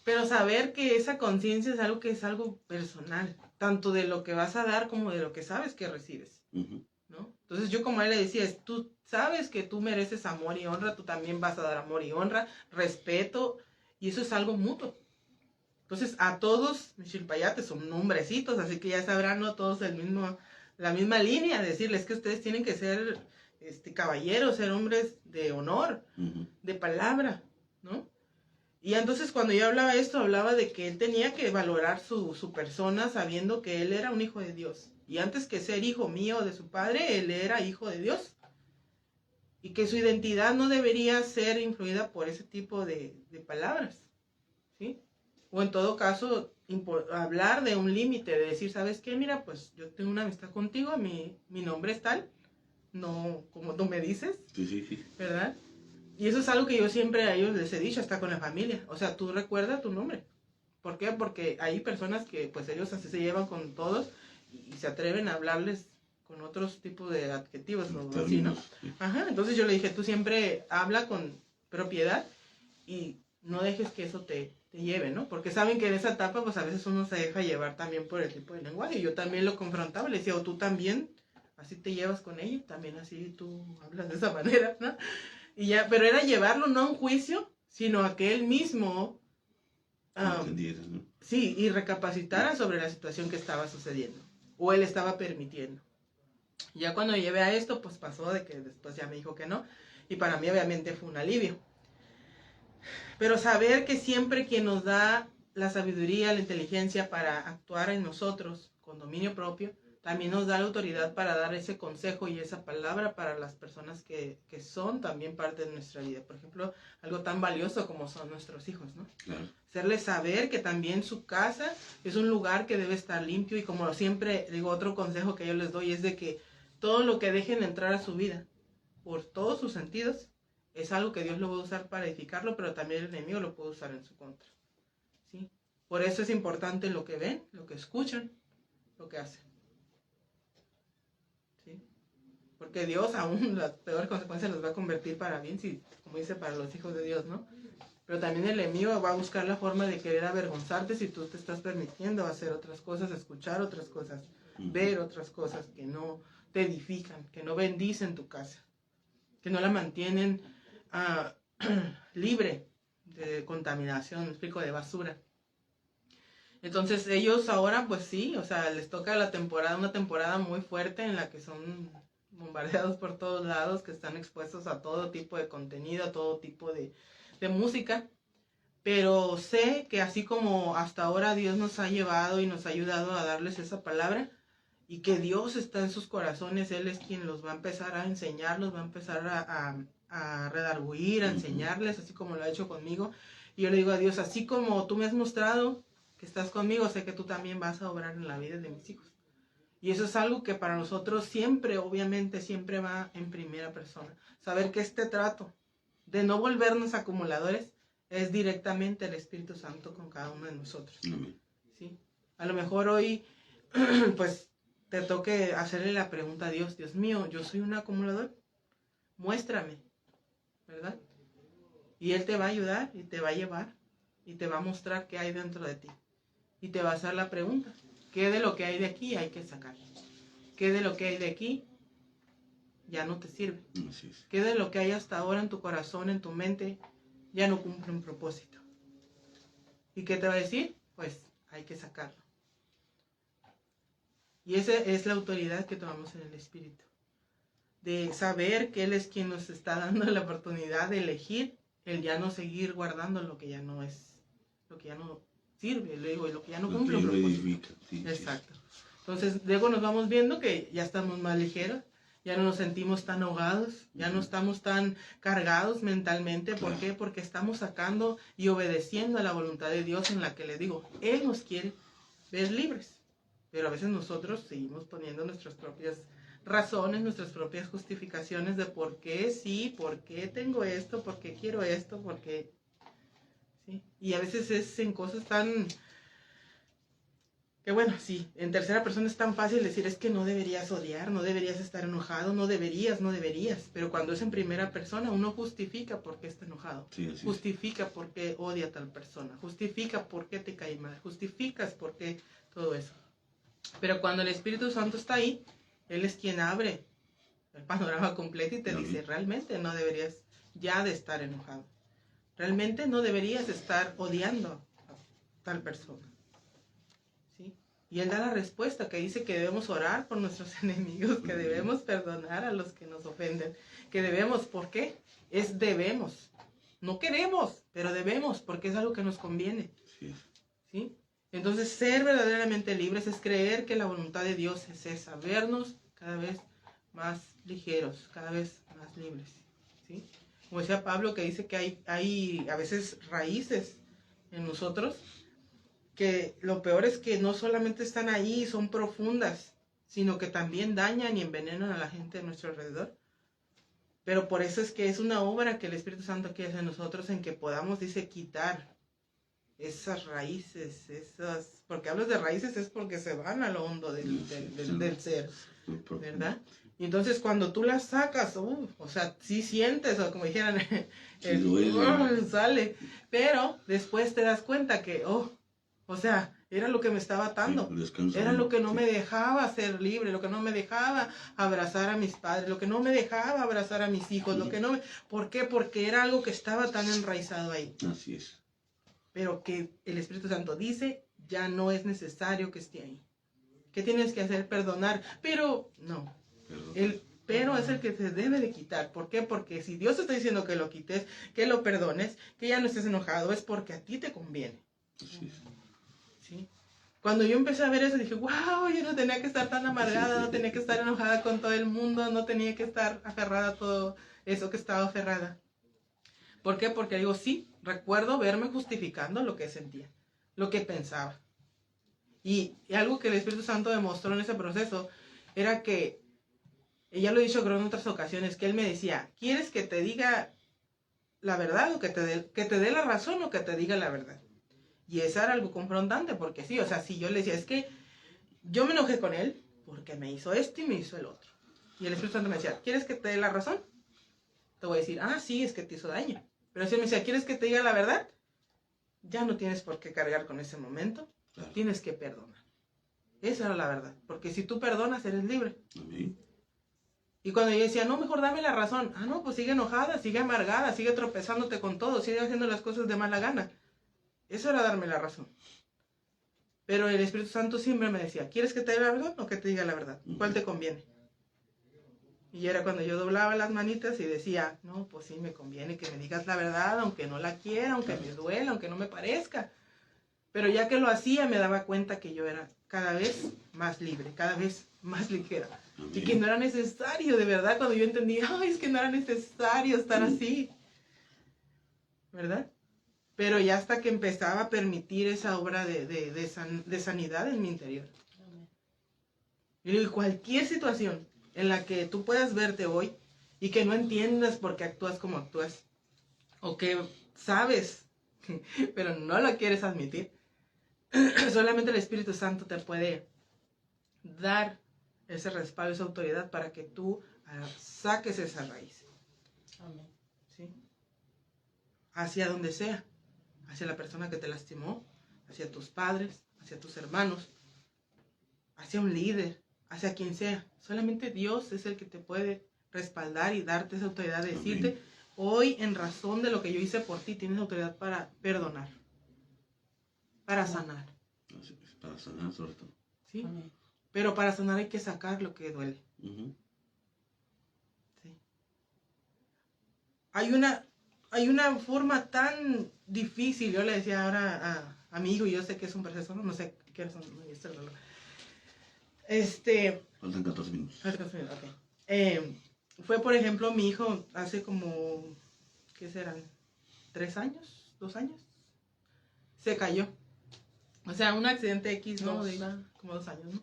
Pero saber que esa conciencia es algo personal, tanto de lo que vas a dar como de lo que sabes que recibes, ¿no? Entonces yo como a él le decía, tú sabes que tú mereces amor y honra, tú también vas a dar amor y honra, respeto, y eso es algo mutuo. Entonces a todos, mis chilpayates son hombrecitos, así que ya sabrán, ¿no? Todos la misma línea, decirles que ustedes tienen que ser caballeros, ser hombres de honor, de palabra, ¿no? Y entonces cuando yo hablaba esto, hablaba de que él tenía que valorar su persona sabiendo que él era un hijo de Dios. Y antes que ser hijo mío de su padre, él era hijo de Dios. Y que su identidad no debería ser influida por ese tipo de palabras, ¿sí? O en todo caso, hablar de un límite, de decir, ¿sabes qué? Mira, pues yo tengo una amistad contigo, mi nombre es tal, no como tú me dices, sí. ¿Verdad? Y eso es algo que yo siempre a ellos les he dicho, hasta con la familia. O sea, tú recuerda tu nombre. ¿Por qué? Porque hay personas que pues ellos así se llevan con todos y se atreven a hablarles con otros tipos de adjetivos o así, ¿no? Ajá, entonces yo le dije, tú siempre habla con propiedad y no dejes que eso te te lleve, ¿no? Porque saben que en esa etapa, pues a veces uno se deja llevar también por el tipo de lenguaje. Yo también lo confrontaba, le decía, o tú también, así te llevas con ella, también así tú hablas de esa manera, ¿no? Y ya, pero era llevarlo no a un juicio, sino a que él mismo, Entendiera, ¿no? sí, y recapacitara sobre la situación que estaba sucediendo, o él estaba permitiendo. Y ya cuando llevé a esto, pues pasó de que después ya me dijo que no, y para mí obviamente fue un alivio. Pero saber que siempre quien nos da la sabiduría, la inteligencia para actuar en nosotros con dominio propio, también nos da la autoridad para dar ese consejo y esa palabra para las personas que son también parte de nuestra vida. Por ejemplo, algo tan valioso como son nuestros hijos, ¿no? Claro. Hacerles saber que también su casa es un lugar que debe estar limpio, y como siempre digo, otro consejo que yo les doy es de que todo lo que dejen entrar a su vida, por todos sus sentidos, es algo que Dios lo va a usar para edificarlo, pero también el enemigo lo puede usar en su contra, ¿sí? Por eso es importante lo que ven, lo que escuchan, lo que hacen, ¿sí? Porque Dios aún las peores consecuencias las va a convertir para bien, si, como dice, para los hijos de Dios, ¿no? Pero también el enemigo va a buscar la forma de querer avergonzarte si tú te estás permitiendo hacer otras cosas, escuchar otras cosas, ver otras cosas que no te edifican, que no bendicen tu casa, que no la mantienen libre de contaminación, me explico, de basura. Entonces ellos ahora, pues sí, o sea, les toca una temporada muy fuerte en la que son bombardeados por todos lados, que están expuestos a todo tipo de contenido, a todo tipo de música. Pero sé que así como hasta ahora Dios nos ha llevado y nos ha ayudado a darles esa palabra, y que Dios está en sus corazones, Él es quien los va a empezar a enseñar, los va a empezar a redarguir, a enseñarles, así como lo ha hecho conmigo. Y yo le digo a Dios, así como tú me has mostrado que estás conmigo, sé que tú también vas a obrar en la vida de mis hijos. Y eso es algo que para nosotros siempre, obviamente, siempre va en primera persona. Saber que este trato de no volvernos acumuladores es directamente el Espíritu Santo con cada uno de nosotros. ¿Sí? A lo mejor hoy, pues, te toque hacerle la pregunta a Dios, Dios mío, ¿yo soy un acumulador? Muéstrame, ¿verdad? Y Él te va a ayudar y te va a llevar y te va a mostrar qué hay dentro de ti. Y te va a hacer la pregunta, ¿qué de lo que hay de aquí hay que sacar? ¿Qué de lo que hay de aquí ya no te sirve? ¿Qué de lo que hay hasta ahora en tu corazón, en tu mente, ya no cumple un propósito? ¿Y qué te va a decir? Pues hay que sacarlo. Y esa es la autoridad que tomamos en el Espíritu. De saber que Él es quien nos está dando la oportunidad de elegir el ya no seguir guardando lo que ya no es, lo que ya no sirve, lo que ya no cumple un propósito. Sí, exacto. Entonces, luego nos vamos viendo que ya estamos más ligeros, ya no nos sentimos tan ahogados, ya no estamos tan cargados mentalmente. ¿Por qué? Porque estamos sacando y obedeciendo a la voluntad de Dios, en la que le digo, Él nos quiere ver libres. Pero a veces nosotros seguimos poniendo nuestras propias razones, nuestras propias justificaciones de por qué sí, por qué tengo esto, por qué quiero esto, por qué... ¿Sí? Y a veces es en cosas tan... que bueno, sí, en tercera persona es tan fácil decir, es que no deberías odiar, no deberías estar enojado, no deberías. Pero cuando es en primera persona, uno justifica por qué está enojado. Sí, justifica por qué odia a tal persona, justifica por qué te cae mal, justificas por qué todo eso. Pero cuando el Espíritu Santo está ahí, Él es quien abre el panorama completo y te dice, realmente no deberías ya de estar enojado. Realmente no deberías estar odiando a tal persona. ¿Sí? Y Él da la respuesta que dice que debemos orar por nuestros enemigos, que debemos perdonar a los que nos ofenden, que debemos, ¿por qué? Es debemos. No queremos, pero debemos, porque es algo que nos conviene. ¿Sí? Entonces, ser verdaderamente libres es creer que la voluntad de Dios es esa, vernos cada vez más ligeros, cada vez más libres, ¿sí? Como decía Pablo, que dice que hay a veces raíces en nosotros, que lo peor es que no solamente están ahí, son profundas, sino que también dañan y envenenan a la gente de nuestro alrededor. Pero por eso es que es una obra que el Espíritu Santo quiere hacer en nosotros, en que podamos, dice, quitar esas raíces, porque hablas de raíces es porque se van a lo hondo del ser, ¿verdad? Y entonces cuando tú las sacas, o sea, sí sientes, o como dijeran, sale. Pero después te das cuenta que, o sea, era lo que me estaba atando. Era lo que no me dejaba ser libre, lo que no me dejaba abrazar a mis padres, lo que no me dejaba abrazar a mis hijos, lo que no me... ¿Por qué? Porque era algo que estaba tan enraizado ahí. Así es. Pero que el Espíritu Santo dice, ya no es necesario que esté ahí. ¿Qué tienes que hacer? Perdonar. Pero no. El pero es el que se debe de quitar. ¿Por qué? Porque si Dios está diciendo que lo quites, que lo perdones, que ya no estés enojado, es porque a ti te conviene. Así es. ¿Sí? Cuando yo empecé a ver eso, dije, wow, yo no tenía que estar tan amargada, no tenía que estar enojada con todo el mundo, no tenía que estar aferrada a todo eso que estaba aferrada. ¿Por qué? Porque digo, sí, recuerdo verme justificando lo que sentía, lo que pensaba. Y algo que el Espíritu Santo demostró en ese proceso era que, y ya lo he dicho creo en otras ocasiones, que él me decía, ¿quieres que te diga la verdad o que te dé la razón o que te diga la verdad? Y eso era algo confrontante, porque sí, o sea, si yo le decía, es que yo me enojé con él porque me hizo esto y me hizo el otro. Y el Espíritu Santo me decía, ¿quieres que te dé la razón? Te voy a decir, sí, es que te hizo daño. Pero si él me decía, ¿quieres que te diga la verdad? Ya no tienes por qué cargar con ese momento, claro. Tienes que perdonar. Esa era la verdad, porque si tú perdonas, eres libre. Amén. Y cuando yo decía, no, mejor dame la razón. No, pues sigue enojada, sigue amargada, sigue tropezándote con todo, sigue haciendo las cosas de mala gana. Eso era darme la razón. Pero el Espíritu Santo siempre me decía, ¿quieres que te diga la verdad o que te diga la verdad? ¿Cuál te conviene? Y era cuando yo doblaba las manitas y decía, no, pues sí, me conviene que me digas la verdad, aunque no la quiera, aunque me duela, aunque no me parezca. Pero ya que lo hacía, me daba cuenta que yo era cada vez más libre, cada vez más ligera. Amén. Y que no era necesario, de verdad, cuando yo entendí, es que no era necesario estar así. ¿Verdad? Pero ya hasta que empezaba a permitir esa obra de sanidad en mi interior. Amén. Y digo, cualquier situación en la que tú puedas verte hoy y que no entiendas por qué actúas como actúas, o que sabes, pero no lo quieres admitir, solamente el Espíritu Santo te puede dar ese respaldo, esa autoridad para que tú saques esa raíz. Amén. ¿Sí? Hacia donde sea, hacia la persona que te lastimó, hacia tus padres, hacia tus hermanos, hacia un líder, hacia quien sea. Solamente Dios es el que te puede respaldar y darte esa autoridad de decirte, amén, hoy en razón de lo que yo hice por ti, tienes autoridad para perdonar, para sanar. Para sanar sobre todo. ¿Sí? Amén. Pero para sanar hay que sacar lo que duele. Uh-huh. ¿Sí? Hay una forma tan difícil, yo le decía ahora a mi hijo, y yo sé que es un proceso, no sé qué hora son, faltan 14 minutos. Okay. Fue, por ejemplo, mi hijo hace como, ¿qué serán? 3 años, 2 años, se cayó. O sea, un accidente X, ¿no? Iba como 2 años, ¿no?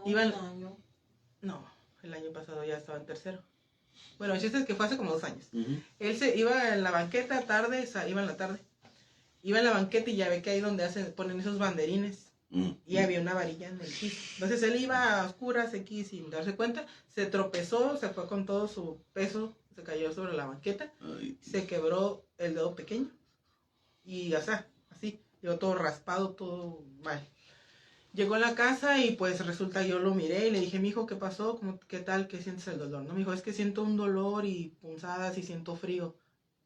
Iba el año. No, el año pasado ya estaba en tercero. Bueno, el chiste es que fue hace como 2 años. Uh-huh. Él iba en la banqueta iba en la tarde. Iba en la banqueta y ya ve que ahí donde ponen esos banderines. Uh-huh. Y había una varilla en el piso. Entonces él iba a oscuras aquí sin darse cuenta. Se tropezó, se fue con todo su peso, se cayó sobre la banqueta. Ay. Se quebró el dedo pequeño. Y o sea, así, llegó todo raspado, todo mal. Llegó a la casa y pues resulta, yo lo miré y le dije, mijo, ¿qué pasó? ¿Qué tal? ¿Qué sientes el dolor? No, me dijo, es que siento un dolor y punzadas y siento frío.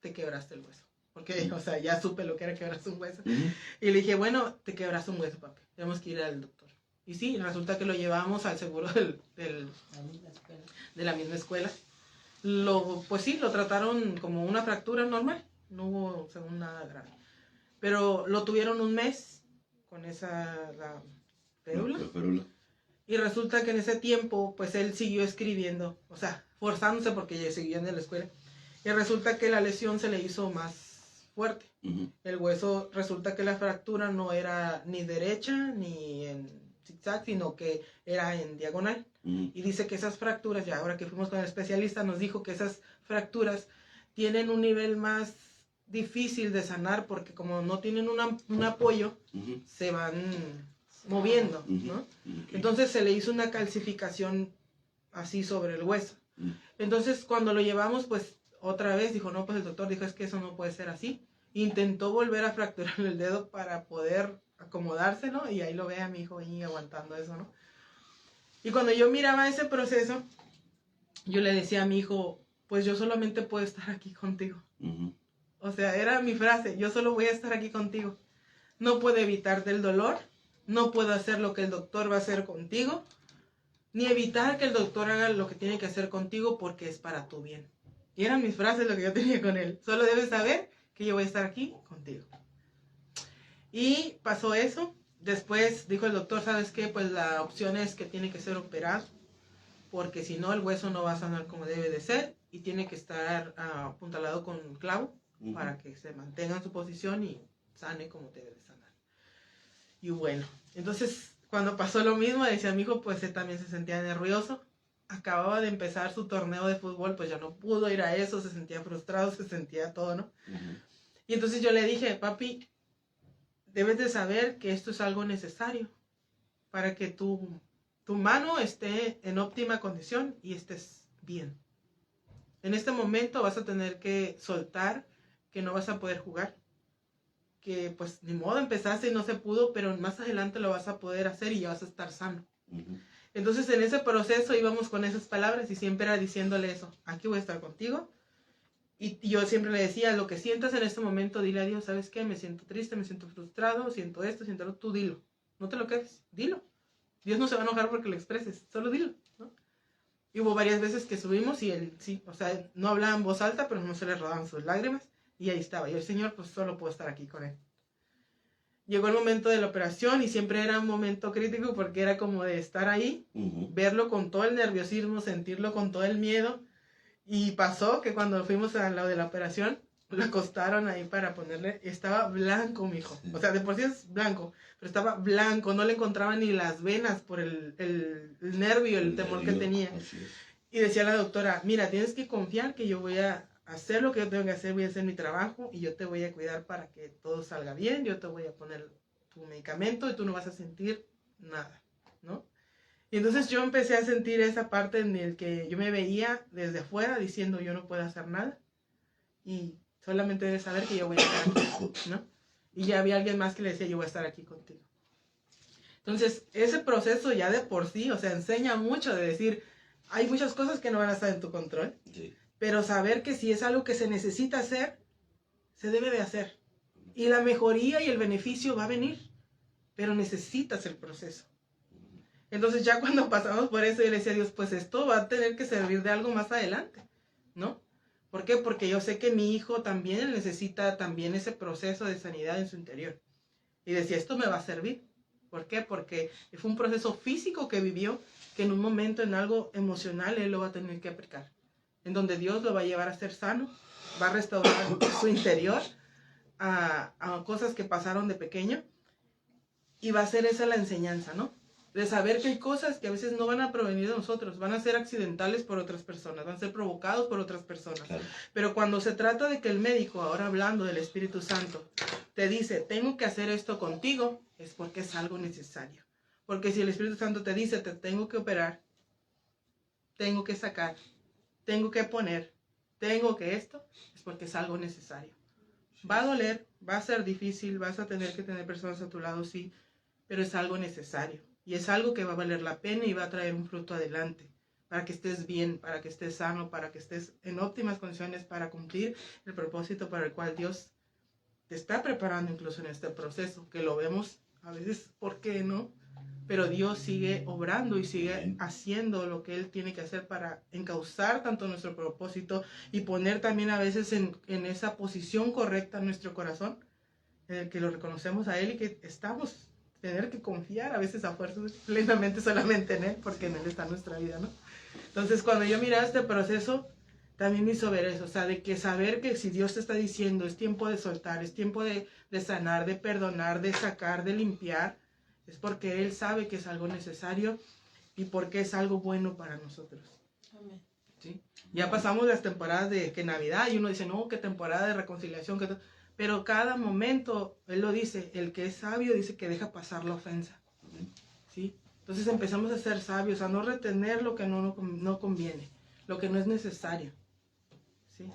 Te quebraste el hueso. Porque, o sea, ya supe lo que era quebrarse un hueso. Uh-huh. Y le dije, bueno, te quebraste un hueso, papi. Tenemos que ir al doctor. Y sí, resulta que lo llevamos al seguro de la misma escuela. Pues sí, lo trataron como una fractura normal. No hubo, según, nada grave. Pero lo tuvieron 1 mes con la férula. Y resulta que en ese tiempo, pues él siguió escribiendo, o sea, forzándose porque ya seguía en la escuela. Y resulta que la lesión se le hizo más fuerte. Uh-huh. El hueso, resulta que la fractura no era ni derecha ni en zigzag, sino que era en diagonal. Uh-huh. Y dice que esas fracturas, ya ahora que fuimos con el especialista, nos dijo que esas fracturas tienen un nivel más difícil de sanar porque como no tienen un apoyo, uh-huh, se van moviendo, ¿no? Okay. Entonces se le hizo una calcificación así sobre el hueso. Entonces, cuando lo llevamos, pues, otra vez dijo, no, pues el doctor dijo, es que eso no puede ser así. Intentó volver a fracturarle el dedo para poder acomodárselo, y ahí lo ve a mi hijo ahí aguantando eso, ¿no? Y cuando yo miraba ese proceso, yo le decía a mi hijo, pues yo solamente puedo estar aquí contigo. O sea, era mi frase, yo solo voy a estar aquí contigo. No puedo evitarte el dolor, no puedo hacer lo que el doctor va a hacer contigo, ni evitar que el doctor haga lo que tiene que hacer contigo porque es para tu bien. Y eran mis frases lo que yo tenía con él. Solo debes saber que yo voy a estar aquí contigo. Y pasó eso. Después dijo el doctor, ¿sabes qué? Pues la opción es que tiene que ser operado, porque si no el hueso no va a sanar como debe de ser y tiene que estar apuntalado con un clavo para que se mantenga en su posición y sane como debe de sanar. Y bueno, entonces cuando pasó lo mismo, decía mi hijo, pues él también se sentía nervioso. Acababa de empezar su torneo de fútbol, pues ya no pudo ir a eso, se sentía frustrado, se sentía todo, ¿no? Y entonces yo le dije, papi, debes de saber que esto es algo necesario para que tu mano esté en óptima condición y estés bien. En este momento vas a tener que soltar, que no vas a poder jugar, que pues ni modo, empezaste y no se pudo, pero más adelante lo vas a poder hacer y ya vas a estar sano. Entonces en ese proceso íbamos con esas palabras y siempre era diciéndole eso, aquí voy a estar contigo. Y yo siempre le decía, lo que sientas en este momento, dile a Dios, ¿sabes qué? Me siento triste, me siento frustrado, siento esto, siento lo, tú dilo. No te lo quedes, dilo. Dios no se va a enojar porque lo expreses, solo dilo, ¿no? Y hubo varias veces que subimos y él, sí, o sea, no hablaba en voz alta, pero no se le rodaban sus lágrimas. Y ahí estaba. Y el Señor, pues solo puedo estar aquí con él. Llegó el momento de la operación y siempre era un momento crítico porque era como de estar ahí, verlo con todo el nerviosismo, sentirlo con todo el miedo. Y pasó que cuando fuimos a lo de la operación, lo acostaron ahí para ponerle, estaba blanco, mijo. O sea, de por sí es blanco, pero estaba blanco, no le encontraban ni las venas por el nervio, el temor que tenía. Y decía la doctora, mira, tienes que confiar que yo voy a hacer lo que yo tengo que hacer, voy a hacer mi trabajo y yo te voy a cuidar para que todo salga bien, yo te voy a poner tu medicamento y tú no vas a sentir nada, ¿no? Y entonces yo empecé a sentir esa parte en el que yo me veía desde afuera diciendo yo no puedo hacer nada y solamente debes saber que yo voy a estar aquí, ¿no? Y ya había alguien más que le decía yo voy a estar aquí contigo. Entonces ese proceso ya de por sí, o sea, enseña mucho de decir, hay muchas cosas que no van a estar en tu control, pero saber que si es algo que se necesita hacer, se debe de hacer. Y la mejoría y el beneficio va a venir, pero necesitas el proceso. Entonces ya cuando pasamos por eso, yo le decía a Dios, pues esto va a tener que servir de algo más adelante, ¿no? ¿Por qué? Porque yo sé que mi hijo también necesita también ese proceso de sanidad en su interior. Y decía, esto me va a servir. ¿Por qué? Porque fue un proceso físico que vivió, que en un momento, en algo emocional, él lo va a tener que aplicar. En donde Dios lo va a llevar a ser sano, va a restaurar su interior a cosas que pasaron de pequeño. Y va a ser esa la enseñanza, ¿no? De saber que hay cosas que a veces no van a provenir de nosotros, van a ser accidentales por otras personas, van a ser provocados por otras personas. Claro. Pero cuando se trata de que el médico, ahora hablando del Espíritu Santo, te dice, tengo que hacer esto contigo, es porque es algo necesario. Porque si el Espíritu Santo te dice, te tengo que operar, tengo que sacar, tengo que poner, tengo que esto, es porque es algo necesario. Va a doler, va a ser difícil, vas a tener que tener personas a tu lado, sí, pero es algo necesario. Y es algo que va a valer la pena y va a traer un fruto adelante, para que estés bien, para que estés sano, para que estés en óptimas condiciones para cumplir el propósito para el cual Dios te está preparando incluso en este proceso, que lo vemos a veces, ¿por qué no? Pero Dios sigue obrando y sigue haciendo lo que Él tiene que hacer para encauzar tanto nuestro propósito y poner también a veces en esa posición correcta nuestro corazón, en el que lo reconocemos a Él y que estamos tener que confiar a veces a fuerzas plenamente solamente en Él, porque en Él está nuestra vida, ¿no? Entonces cuando yo miraba este proceso, también me hizo ver eso, o sea, de que saber que si Dios te está diciendo es tiempo de soltar, es tiempo de sanar, de perdonar, de sacar, de limpiar, es porque Él sabe que es algo necesario y porque es algo bueno para nosotros. Amén. ¿Sí? Ya pasamos las temporadas de que Navidad y uno dice, no, qué temporada de reconciliación, que pero cada momento, Él lo dice, el que es sabio dice que deja pasar la ofensa, ¿sí? Entonces empezamos a ser sabios, a no retener lo que no conviene, lo que no es necesario. ¿Sí?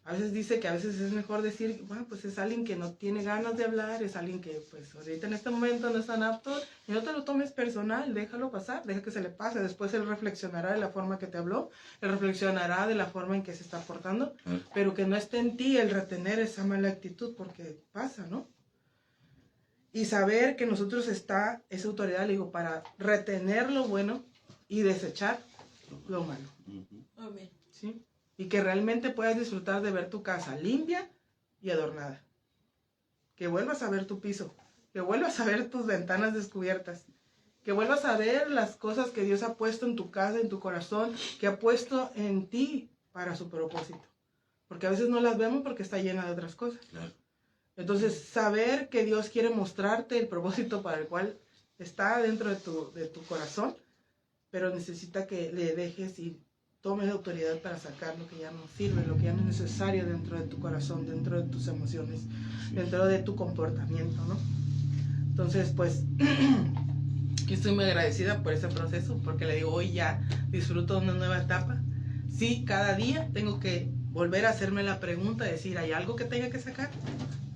A veces dice que a veces es mejor decir, bueno, pues es alguien que no tiene ganas de hablar, es alguien que pues ahorita en este momento no es tan apto, y no te lo tomes personal, déjalo pasar, deja que se le pase. Después él reflexionará de la forma que te habló, él reflexionará de la forma en que se está portando, pero que no esté en ti el retener esa mala actitud, porque pasa, ¿no? Y saber que nosotros está esa autoridad, le digo, para retener lo bueno y desechar lo malo. Amén. ¿Sí? Y que realmente puedas disfrutar de ver tu casa limpia y adornada. Que vuelvas a ver tu piso, que vuelvas a ver tus ventanas descubiertas, que vuelvas a ver las cosas que Dios ha puesto en tu casa, en tu corazón, que ha puesto en ti para su propósito. Porque a veces no las vemos porque está llena de otras cosas. Claro. Entonces, saber que Dios quiere mostrarte el propósito para el cual está dentro de tu corazón, pero necesita que le dejes y tomes la autoridad para sacar lo que ya no sirve, lo que ya no es necesario dentro de tu corazón, dentro de tus emociones, dentro de tu comportamiento, ¿no? Entonces, pues, yo estoy muy agradecida por ese proceso, porque le digo, hoy ya disfruto de una nueva etapa. Sí, cada día tengo que volver a hacerme la pregunta, decir, ¿hay algo que tenga que sacar?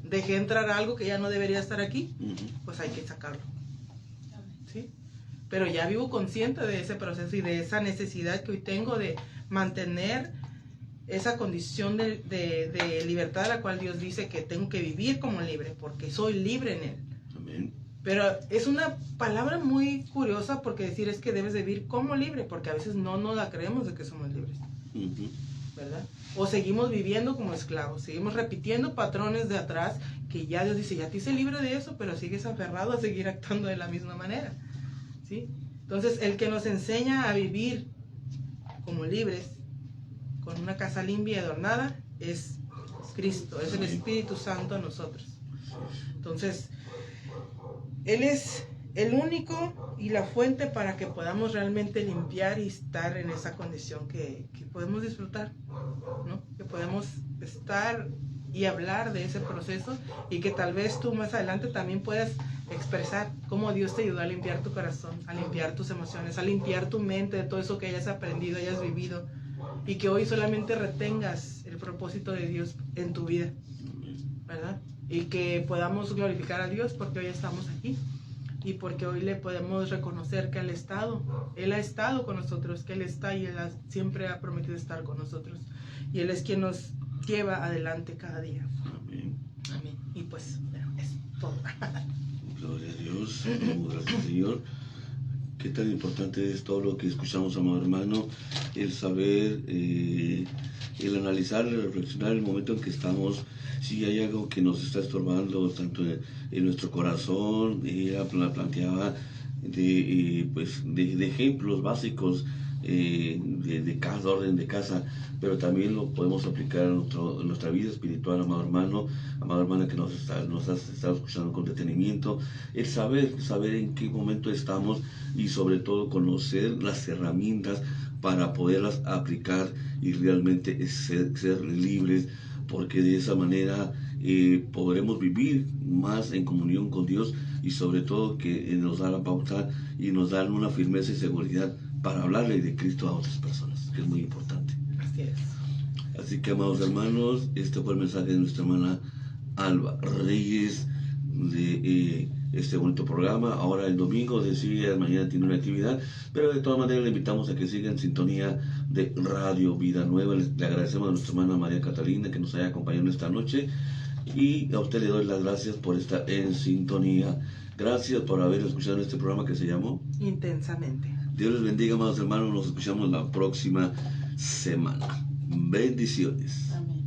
Dejé entrar algo que ya no debería estar aquí, pues hay que sacarlo. ¿Sí? Pero ya vivo consciente de ese proceso y de esa necesidad que hoy tengo de mantener esa condición de libertad a la cual Dios dice que tengo que vivir como libre, porque soy libre en Él. Amén. Pero es una palabra muy curiosa, porque decir es que debes de vivir como libre, porque a veces no nos la creemos de que somos libres. ¿Verdad? O seguimos viviendo como esclavos, seguimos repitiendo patrones de atrás que ya Dios dice, ya te hice libre de eso, pero sigues aferrado a seguir actuando de la misma manera. ¿Sí? Entonces, el que nos enseña a vivir como libres, con una casa limpia y adornada, es Cristo, es el Espíritu Santo en nosotros. Entonces, Él es el único y la fuente para que podamos realmente limpiar y estar en esa condición que podemos disfrutar, ¿no? Que podemos estar y hablar de ese proceso, y que tal vez tú más adelante también puedas expresar cómo Dios te ayudó a limpiar tu corazón, a limpiar tus emociones, a limpiar tu mente de todo eso que hayas aprendido, hayas vivido, y que hoy solamente retengas el propósito de Dios en tu vida, ¿verdad? Y que podamos glorificar a Dios porque hoy estamos aquí. Y porque hoy le podemos reconocer que Él ha estado con nosotros, que Él está y Él siempre ha prometido estar con nosotros. Y Él es quien nos lleva adelante cada día. Amén. Amén. Y pues, bueno, es todo. Gloria a Dios. Gracias, Señor. Qué tan importante es todo lo que escuchamos, amado hermano, el saber, el analizar, el reflexionar el momento en que estamos. Si hay algo que nos está estorbando tanto en nuestro corazón, ella planteaba de ejemplos básicos de cada orden de casa, pero también lo podemos aplicar en nuestra vida espiritual, amada hermana que nos has estado escuchando con detenimiento, el saber en qué momento estamos, y sobre todo conocer las herramientas para poderlas aplicar y realmente ser libres, porque de esa manera podremos vivir más en comunión con Dios, y sobre todo que nos da la pauta y nos da una firmeza y seguridad para hablarle de Cristo a otras personas, que es muy importante. Así es. Así que, amados hermanos, este fue el mensaje de nuestra hermana Alba Reyes de este bonito programa. Ahora el domingo decía, mañana tiene una actividad, pero de todas maneras le invitamos a que siga en sintonía de Radio Vida Nueva. Le agradecemos a nuestra hermana María Catalina que nos haya acompañado esta noche, y a usted le doy las gracias por estar en sintonía. Gracias por haber escuchado este programa que se llamó Intensamente. Dios les bendiga, amados hermanos. Nos escuchamos la próxima semana. Bendiciones. Amén.